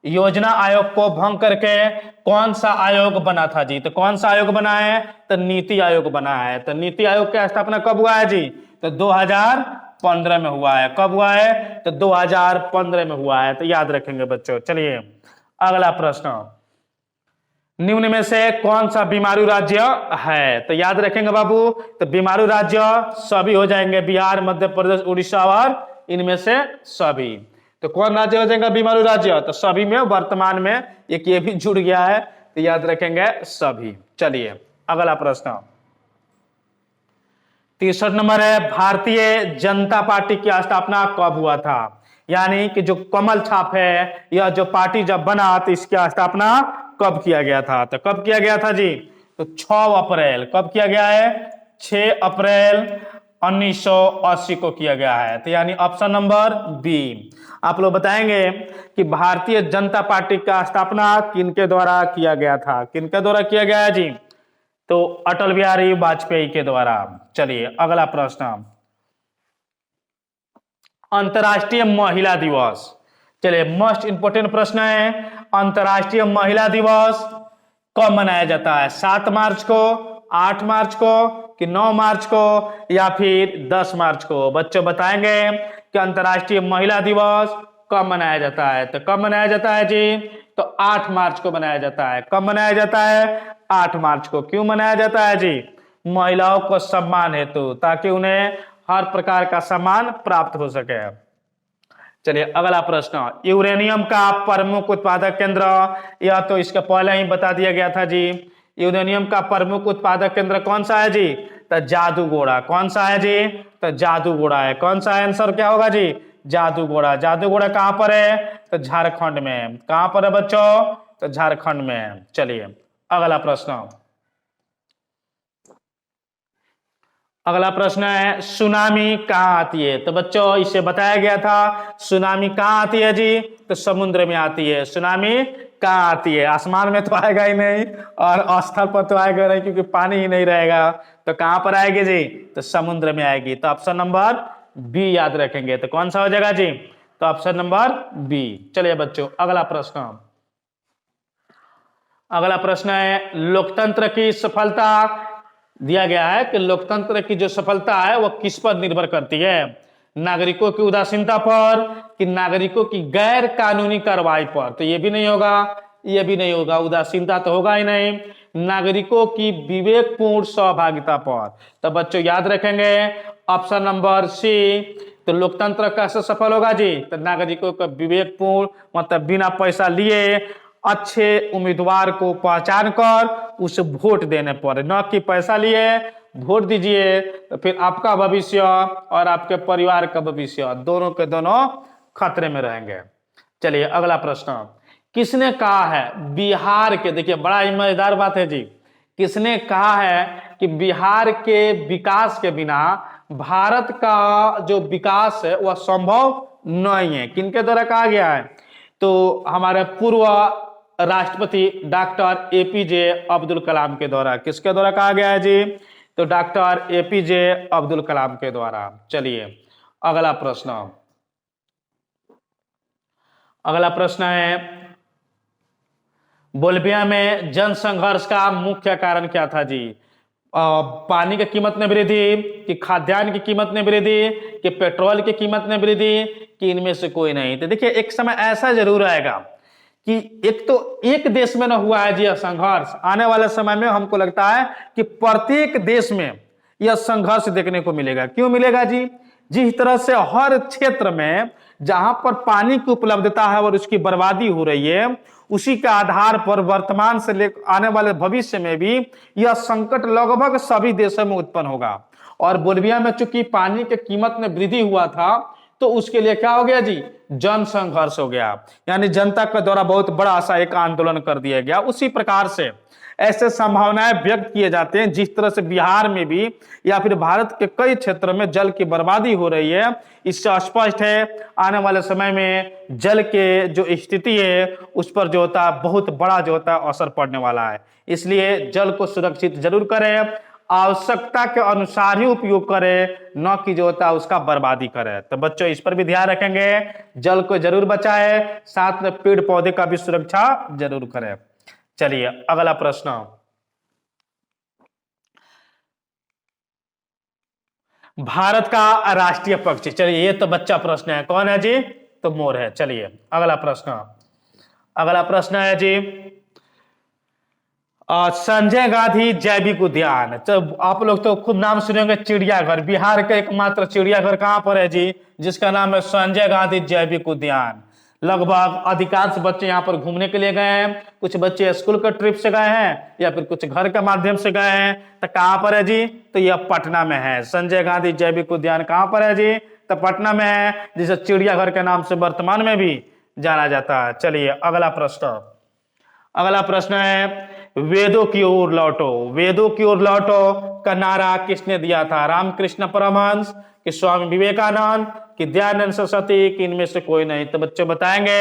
योजना आयोग को भंग करके कौन सा आयोग बना था जी? तो कौन सा आयोग बना है? तो नीति आयोग बना है। तो नीति आयोग की स्थापना कब हुआ है जी? तो 2015 में हुआ है। कब हुआ है? तो 2015 में हुआ है। तो याद रखेंगे बच्चों। चलिए अगला प्रश्न, निम्न में से कौन सा बीमारू राज्य है? तो याद रखेंगे बाबू, तो बीमारू राज्य सभी हो जाएंगे, बिहार, मध्य प्रदेश, उड़ीसा और इनमें से सभी। तो कौन राज्य हो जाएगा बीमारू राज्य? तो सभी में वर्तमान में एक ये भी जुड़ गया है, तो याद रखेंगे सभी। चलिए अगला प्रश्न, 63 नंबर है, भारतीय जनता पार्टी की स्थापना कब हुआ था? यानी कि जो कमल छाप है, यह जो पार्टी जब बना तो इसकी स्थापना कब किया गया था? तो कब किया गया था जी? तो 6 अप्रैल। कब किया गया है? 6 अप्रैल 1980 को किया गया है। तो यानी ऑप्शन नंबर बी। आप लोग बताएंगे कि भारतीय जनता पार्टी का स्थापना किनके द्वारा किया गया था? किनके द्वारा किया गया है जी? तो अटल बिहारी वाजपेयी के द्वारा। चलिए अगला प्रश्न, अंतर्राष्ट्रीय महिला दिवस। चलिए मोस्ट इंपोर्टेंट प्रश्न है, अंतर्राष्ट्रीय महिला दिवस कब मनाया जाता है? 7 मार्च को, 8 मार्च को कि 9 मार्च को या फिर 10 मार्च को? बच्चों बताएंगे कि अंतर्राष्ट्रीय महिला दिवस कब मनाया जाता है? तो कब मनाया जाता है जी? तो 8 मार्च को मनाया जाता है। कब मनाया जाता है? 8 मार्च को। क्यों मनाया जाता है जी? महिलाओं को सम्मान हेतु, ताकि उन्हें हर प्रकार का सम्मान प्राप्त हो सके। चलिए अगला प्रश्न, यूरेनियम का प्रमुख उत्पादक केंद्र, यह तो इसके पहले ही बता दिया गया था जी। यूरेनियम का प्रमुख उत्पादक केंद्र कौन सा है जी? तो जादूगोड़ा। कौन सा है जी? तो जादूगोड़ा है। कौन सा आंसर क्या होगा जी? जादूगोड़ा। जादूगोड़ा कहां पर है? तो झारखंड में। कहां पर है बच्चों? तो झारखंड में। चलिए अगला प्रश्न, अगला प्रश्न है सुनामी कहाँ आती है? तो बच्चों इसे बताया गया था, सुनामी कहाँ आती है जी? तो समुद्र में आती है। सुनामी कहाँ आती है? आसमान में तो आएगा ही नहीं और स्थल पर तो आएगा नहीं, क्योंकि पानी ही नहीं रहेगा। तो कहां पर आएगी जी? तो समुद्र में आएगी। तो ऑप्शन नंबर बी याद रखेंगे। तो कौन सा हो जाएगा जी? तो ऑप्शन नंबर बी। चलिए बच्चों अगला प्रश्न, अगला प्रश्न है लोकतंत्र की सफलता। दिया गया है कि लोकतंत्र की जो सफलता है वह किस पर निर्भर करती है? नागरिकों की उदासीनता पर कि नागरिकों की गैर कानूनी कार्रवाई पर? तो ये भी नहीं होगा, ये भी नहीं होगा, उदासीनता तो होगा ही नहीं। नागरिकों की विवेकपूर्ण सहभागिता पर। तो बच्चों याद रखेंगे ऑप्शन नंबर सी। तो लोकतंत्र कैसे सफल होगा जी? तो नागरिकों का विवेकपूर्ण, मतलब बिना पैसा लिए अच्छे उम्मीदवार को पहचान कर उसे वोट देने पर, न कि पैसा लिए वोट दीजिए तो फिर आपका भविष्य और आपके परिवार का भविष्य दोनों के दोनों खतरे में रहेंगे। चलिए अगला प्रश्न, किसने कहा है बिहार के, देखिए बड़ा ही मजेदार बात है जी, किसने कहा है कि बिहार के विकास के बिना भारत का जो विकास है वह संभव नहीं है? किनके द्वारा कहा गया है? तो हमारे पूर्व राष्ट्रपति डॉक्टर एपीजे अब्दुल कलाम के द्वारा। किसके द्वारा कहा गया है जी? तो डॉक्टर एपीजे अब्दुल कलाम के द्वारा। चलिए अगला प्रश्न, अगला प्रश्न है बोलिविया में जनसंघर्ष का मुख्य कारण क्या था जी? पानी की कीमत में वृद्धि, कि खाद्यान्न की कीमत में वृद्धि, कि पेट्रोल की कीमत में वृद्धि, कि इनमें से कोई नहीं? तो देखिए एक समय ऐसा जरूर आएगा कि एक तो एक देश में ना हुआ है जी यह संघर्ष, आने वाले समय में हमको लगता है कि प्रत्येक देश में यह संघर्ष देखने को मिलेगा। क्यों मिलेगा जी? जिस तरह से हर क्षेत्र में जहां पर पानी की उपलब्धता है और उसकी बर्बादी हो रही है, उसी के आधार पर वर्तमान से लेकर आने वाले भविष्य में भी यह संकट लगभग सभी देशों में उत्पन्न होगा। और बोलिविया में चूंकि पानी की कीमत में वृद्धि हुआ था तो उसके लिए क्या हो गया जी? जन संघर्ष हो गया, यानी जनता के द्वारा बहुत बड़ा सा एक आंदोलन कर दिया गया। उसी प्रकार से ऐसे संभावनाएं व्यक्त किए जाते हैं, जिस तरह से बिहार में भी या फिर भारत के कई क्षेत्रों में जल की बर्बादी हो रही है, इससे स्पष्ट है आने वाले समय में जल के जो स्थिति है उस पर जो होता है बहुत बड़ा जो होता है असर पड़ने वाला है। इसलिए जल को सुरक्षित जरूर करें, आवश्यकता के अनुसार ही उपयोग करें, न कि जो होता है उसका बर्बादी करें। तो बच्चों इस पर भी ध्यान रखेंगे, जल को जरूर बचाएं, साथ में पेड़ पौधे का भी सुरक्षा जरूर करें। चलिए अगला प्रश्न, भारत का राष्ट्रीय पक्षी, चलिए ये तो बच्चा प्रश्न है, कौन है जी? तो मोर है। चलिए अगला प्रश्न, अगला प्रश्न है जी संजय गांधी जैविक उद्यान। तो आप लोग तो खूब नाम सुनेंगे चिड़ियाघर, बिहार का एकमात्र चिड़ियाघर कहां पर है जी? जिसका नाम है संजय गांधी जैविक उद्यान। लगभग अधिकांश बच्चे यहाँ पर घूमने के लिए गए हैं, कुछ बच्चे स्कूल के ट्रिप से गए हैं या फिर कुछ घर के माध्यम से गए हैं। तो कहां पर है जी? तो यह पटना में है। संजय गांधी जैविक उद्यान कहां पर है जी? तो पटना में है, जिसे चिड़ियाघर के नाम से वर्तमान में भी जाना जाता है। चलिए अगला प्रश्न, अगला प्रश्न है वेदों की ओर लौटो। वेदों की ओर लौटो का नारा किसने दिया था? रामकृष्ण परमहंस, कि स्वामी विवेकानंद, कि दयानंद सरस्वती, कि इनमें से कोई नहीं? तो बच्चे बताएंगे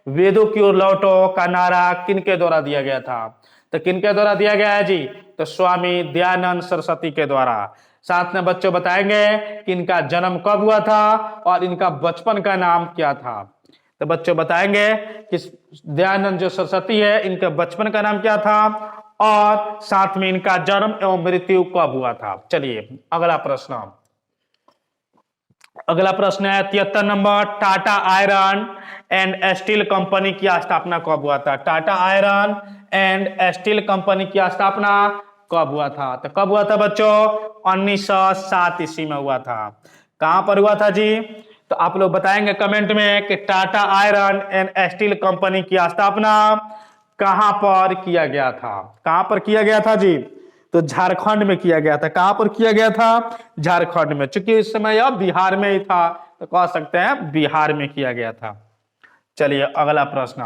वेदों की ओर लौटो का नारा किनके द्वारा दिया गया था? तो किनके द्वारा दिया गया है जी? तो स्वामी दयानंद सरस्वती के द्वारा। साथ में बच्चों बताएंगे कि इनका जन्म कब हुआ था और इनका बचपन का नाम क्या था? तो बच्चों बताएंगे कि दयानंद जो सरस्वती है इनके बचपन का नाम क्या था और साथ में इनका जन्म एवं मृत्यु कब हुआ था। चलिए अगला प्रश्न, अगला प्रश्न है 73 number, Tata iron and steel company की स्थापना कब हुआ था? Tata iron and steel company की स्थापना कब हुआ था? तो कब हुआ था बच्चों? 1907 ईस्वी में हुआ था। कहां पर हुआ था जी? तो आप लोग बताएंगे कमेंट में कि Tata iron and steel company की स्थापना कहां पर किया गया था? कहां पर किया गया था जी? तो झारखंड में किया गया था। कहां पर किया गया था? झारखंड में। चूंकि इस समय यह बिहार में ही था तो कह सकते हैं बिहार में किया गया था। चलिए अगला प्रश्न,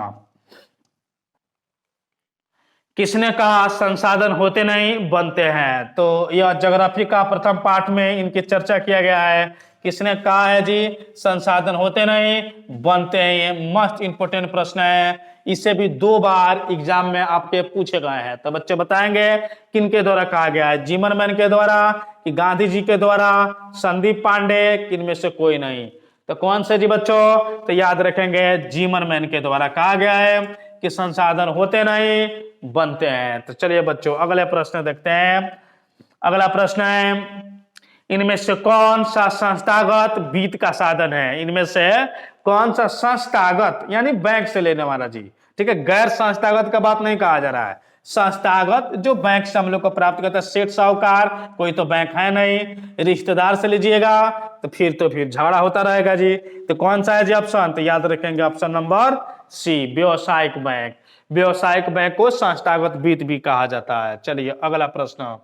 किसने कहा संसाधन होते नहीं बनते हैं? तो यह ज्योग्राफी का प्रथम पाठ में इनकी चर्चा किया गया है। किसने कहा है जी संसाधन होते नहीं बनते हैं? ये मस्ट इंपोर्टेंट प्रश्न है, इसे भी 2 बार एग्जाम में आपके पूछे गए हैं। तो बच्चे बताएंगे किनके द्वारा कहा गया है? जिमनमैन के द्वारा, कि गांधी जी के द्वारा, संदीप पांडे, किनमें से कोई नहीं? तो कौन से जी बच्चों? तो याद रखेंगे जिमनमैन के द्वारा कहा गया है कि संसाधन होते नहीं बनते हैं। तो चलिए बच्चों अगले प्रश्न देखते हैं। अगला प्रश्न है इनमें से कौन सा संस्थागत वित्त का साधन है? इनमें से कौन सा संस्थागत यानी बैंक से लेने वाला जी, ठीक है, गैर संस्थागत का बात नहीं कहा जा रहा है, संस्थागत जो बैंक से हम लोग को प्राप्त करता है। सेठ साहूकार कोई तो बैंक है नहीं, रिश्तेदार से लीजिएगा तो फिर झगड़ा होता रहेगा जी। तो कौन सा है जी ऑप्शन? तो याद रखेंगे ऑप्शन नंबर सी व्यवसायिक बैंक। व्यवसायिक बैंक को संस्थागत वित्त भी कहा जाता है। चलिए अगला प्रश्न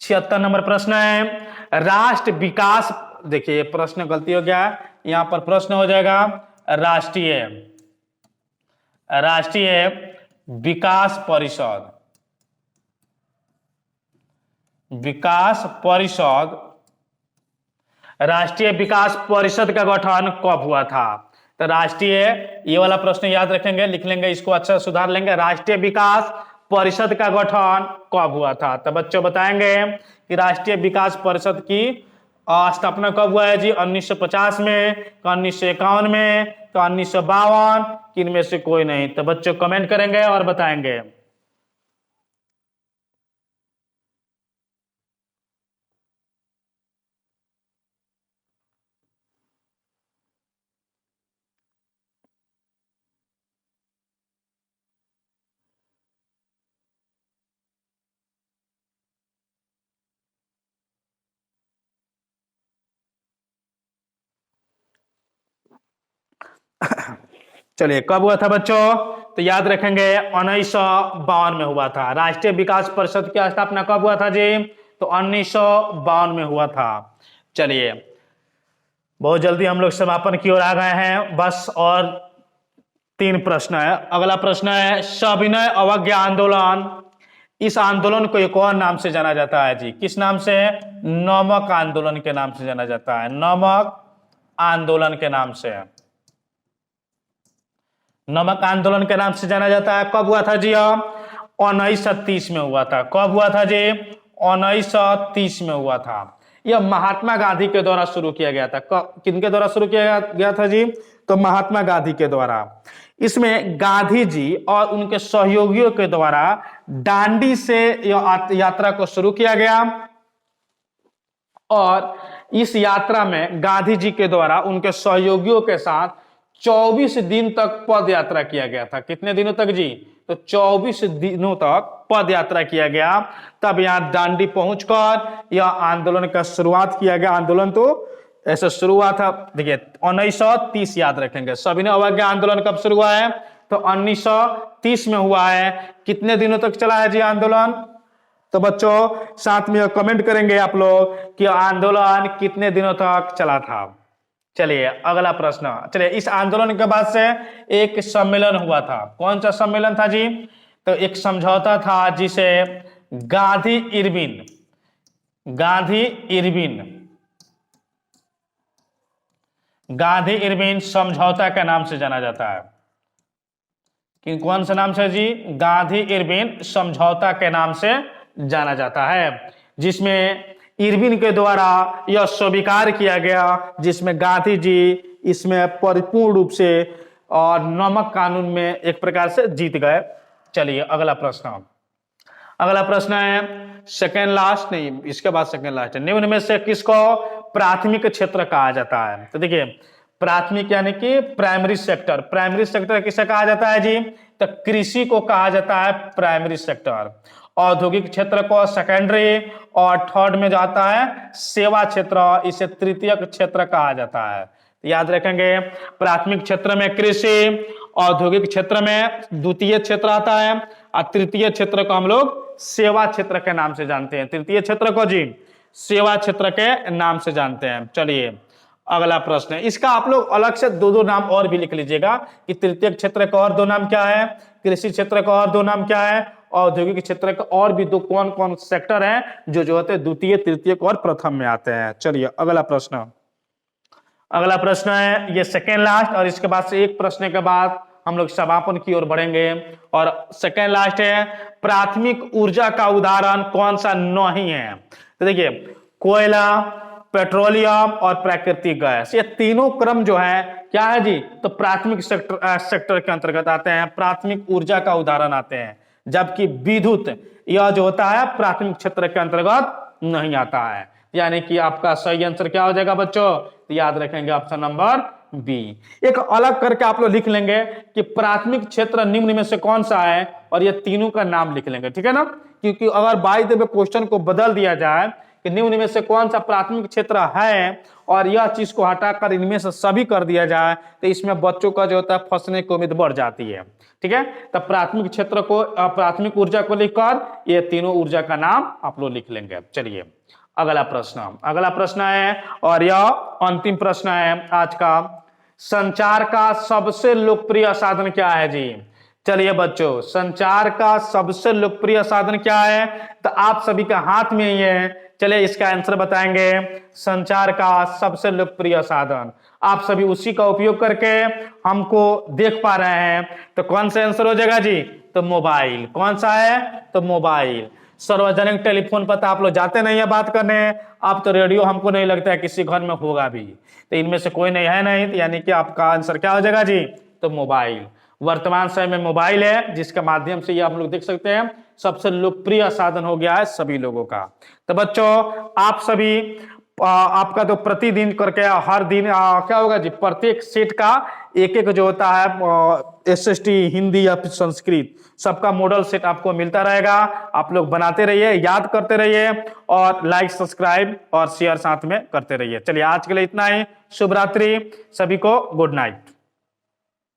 76 नंबर प्रश्न है राष्ट्र विकास, देखिए प्रश्न गलती हो गया, यहां पर प्रश्न हो जाएगा राष्ट्रीय राष्ट्रीय विकास परिषद। विकास परिषद, राष्ट्रीय विकास परिषद का गठन कब हुआ था? तो राष्ट्रीय, ये वाला प्रश्न याद रखेंगे, लिख लेंगे, इसको अच्छा सुधार लेंगे। राष्ट्रीय विकास परिषद का गठन कब हुआ था? तो बच्चों बताएंगे कि राष्ट्रीय विकास परिषद की स्थापना कब हुआ है जी? 1950 में, 1951 में, तो 1952, इनमें से कोई नहीं। तो बच्चों कमेंट करेंगे और बताएंगे। चलिए कब हुआ था बच्चों? तो याद रखेंगे 1952 में हुआ था। राष्ट्रीय विकास परिषद की स्थापना कब हुआ था जी? तो 1952 में हुआ था। चलिए बहुत जल्दी हम लोग समापन की ओर आ गए हैं, बस और 3 प्रश्न है। अगला प्रश्न है सविनय अवज्ञा आंदोलन, इस आंदोलन को एक और नाम से जाना जाता है जी, किस नाम से? नमक आंदोलन के नाम से जाना जाता है। नमक आंदोलन के नाम से, नमक आंदोलन के नाम से जाना जाता है। कब हुआ था जी? 1930 में हुआ था। कब हुआ था जी? 1930 में हुआ था। यह महात्मा गांधी के द्वारा शुरू किया गया था। किनके द्वारा शुरू किया गया था जी? तो महात्मा गांधी के द्वारा। इसमें गांधी जी और उनके सहयोगियों के द्वारा दांडी से यात्रा को शुरू किया गया और इस यात्रा में गांधी जी के द्वारा उनके सहयोगियों के साथ 24 दिन तक पद यात्रा किया गया था। कितने दिनों तक जी? तो 24 दिनों तक पद यात्रा किया गया। तब यहाँ दांडी पहुंचकर यह आंदोलन का शुरुआत किया गया। आंदोलन तो ऐसा शुरू हुआ था, देखिए 1930 याद रखेंगे। सविनय अवज्ञा आंदोलन कब शुरू हुआ है? तो 1930 में हुआ है। कितने दिनों तक चला है जी आंदोलन? तो बच्चों साथ में कमेंट करेंगे आप लोग कि आंदोलन कितने दिनों तक चला था। चलिए अगला प्रश्न। चलिए इस आंदोलन के बाद से एक सम्मेलन हुआ था। कौन सा सम्मेलन था जी? तो एक समझौता था जिसे गांधी इरविन समझौता के नाम से जाना जाता है। कि कौन सा नाम से जी? गांधी इरविन समझौता के नाम से जाना जाता है, जिसमें इरविन के द्वारा यह स्वीकार किया गया, जिसमें गांधी जी इसमें परिपूर्ण रूप से और नमक कानून में एक प्रकार से जीत गए। चलिए अगला प्रश्न है सेकेंड लास्ट, नहीं इसके बाद सेकेंड लास्ट है। निम्न में से किसको प्राथमिक क्षेत्र कहा जाता है? तो देखिए प्राथमिक यानी कि प्राइमरी सेक्टर। प्राइमरी सेक्टर किसे कहा जाता है जी? तो कृषि को कहा जाता है प्राइमरी सेक्टर। औद्योगिक क्षेत्र को सेकेंडरी, और थर्ड में जाता है सेवा क्षेत्र, इसे तृतीयक क्षेत्र कहा जाता है। याद रखेंगे प्राथमिक क्षेत्र में कृषि, औद्योगिक क्षेत्र में द्वितीय क्षेत्र आता है, और तृतीय क्षेत्र को हम लोग सेवा क्षेत्र के नाम से जानते हैं। तृतीय क्षेत्र को जी सेवा क्षेत्र के नाम से जानते हैं। चलिए अगला प्रश्न है, इसका आप लोग अलग से 2 नाम और भी लिख लीजिएगा कि तृतीय क्षेत्र का और 2 नाम क्या है, कृषि क्षेत्र का और 2 नाम क्या है, औद्योगिक क्षेत्र का और भी 2 कौन कौन सेक्टर हैं जो होते हैं द्वितीय, तृतीय और प्रथम में आते हैं। चलिए अगला प्रश्न है ये सेकेंड लास्ट, और इसके बाद से एक प्रश्न के बाद हम लोग समापन की ओर बढ़ेंगे। और सेकेंड लास्ट है प्राथमिक ऊर्जा का उदाहरण कौन सा नहीं है? तो देखिए कोयला, पेट्रोलियम और प्राकृतिक गैस, ये तीनों क्रम जो है क्या है जी? तो प्राथमिक सेक्टर के अंतर्गत आते हैं, प्राथमिक ऊर्जा का उदाहरण आते हैं। जबकि विद्युत यह जो होता है प्राथमिक क्षेत्र के अंतर्गत नहीं आता है। यानी कि आपका सही आंसर क्या हो जाएगा बच्चों? तो याद रखेंगे ऑप्शन नंबर बी। एक अलग करके आप लोग लिख लेंगे कि प्राथमिक क्षेत्र निम्न में से कौन सा है, और ये तीनों का नाम लिख लेंगे, ठीक है ना? क्योंकि अगर बाय द वे क्वेश्चन को बदल दिया जाए कि निम्न में से कौन सा प्राथमिक क्षेत्र है और यह चीज को हटाकर इनमें से सभी कर दिया जाए तो इसमें बच्चों का जो होता है फंसने की उम्मीद बढ़ जाती है। ठीक है, तब प्राथमिक क्षेत्र को प्राथमिक ऊर्जा को लिखकर ये तीनों ऊर्जा का नाम आप लोग लिख लेंगे। चलिए अगला प्रश्न है और यह अंतिम प्रश्न है आज का। संचार का सबसे लोकप्रिय साधन क्या है जी? चलिए बच्चों, संचार का सबसे लोकप्रिय साधन क्या है? तो आप सभी के हाथ में ही है। चलिए इसका आंसर बताएंगे। संचार का सबसे लोकप्रिय साधन, आप सभी उसी का उपयोग करके हमको देख पा रहे हैं, तो कौन सा आंसर हो जाएगा जी? तो मोबाइल। कौन सा है? तो मोबाइल। सार्वजनिक टेलीफोन पर तो आप लोग जाते नहीं है बात करने, अब तो रेडियो हमको नहीं लगता है किसी घर में होगा भी, तो इनमें से कोई नहीं है नहीं, यानी कि आपका आंसर क्या हो जाएगा जी? तो मोबाइल। वर्तमान समय में मोबाइल है जिसके माध्यम से ये आप लोग देख सकते हैं सबसे लोकप्रिय साधन हो गया है सभी लोगों का। तो बच्चों आप सभी आपका तो प्रतिदिन करके हर दिन क्या होगा जी? प्रत्येक सेट का एक एक जो होता है एसएसटी हिंदी या फिर संस्कृत सबका मॉडल सेट आपको मिलता रहेगा। आप लोग बनाते रहिए, याद करते रहिए और लाइक सब्सक्राइब और शेयर साथ में करते रहिए। चलिए आज के लिए इतना ही। शुभ रात्रि सभी को, गुड नाइट।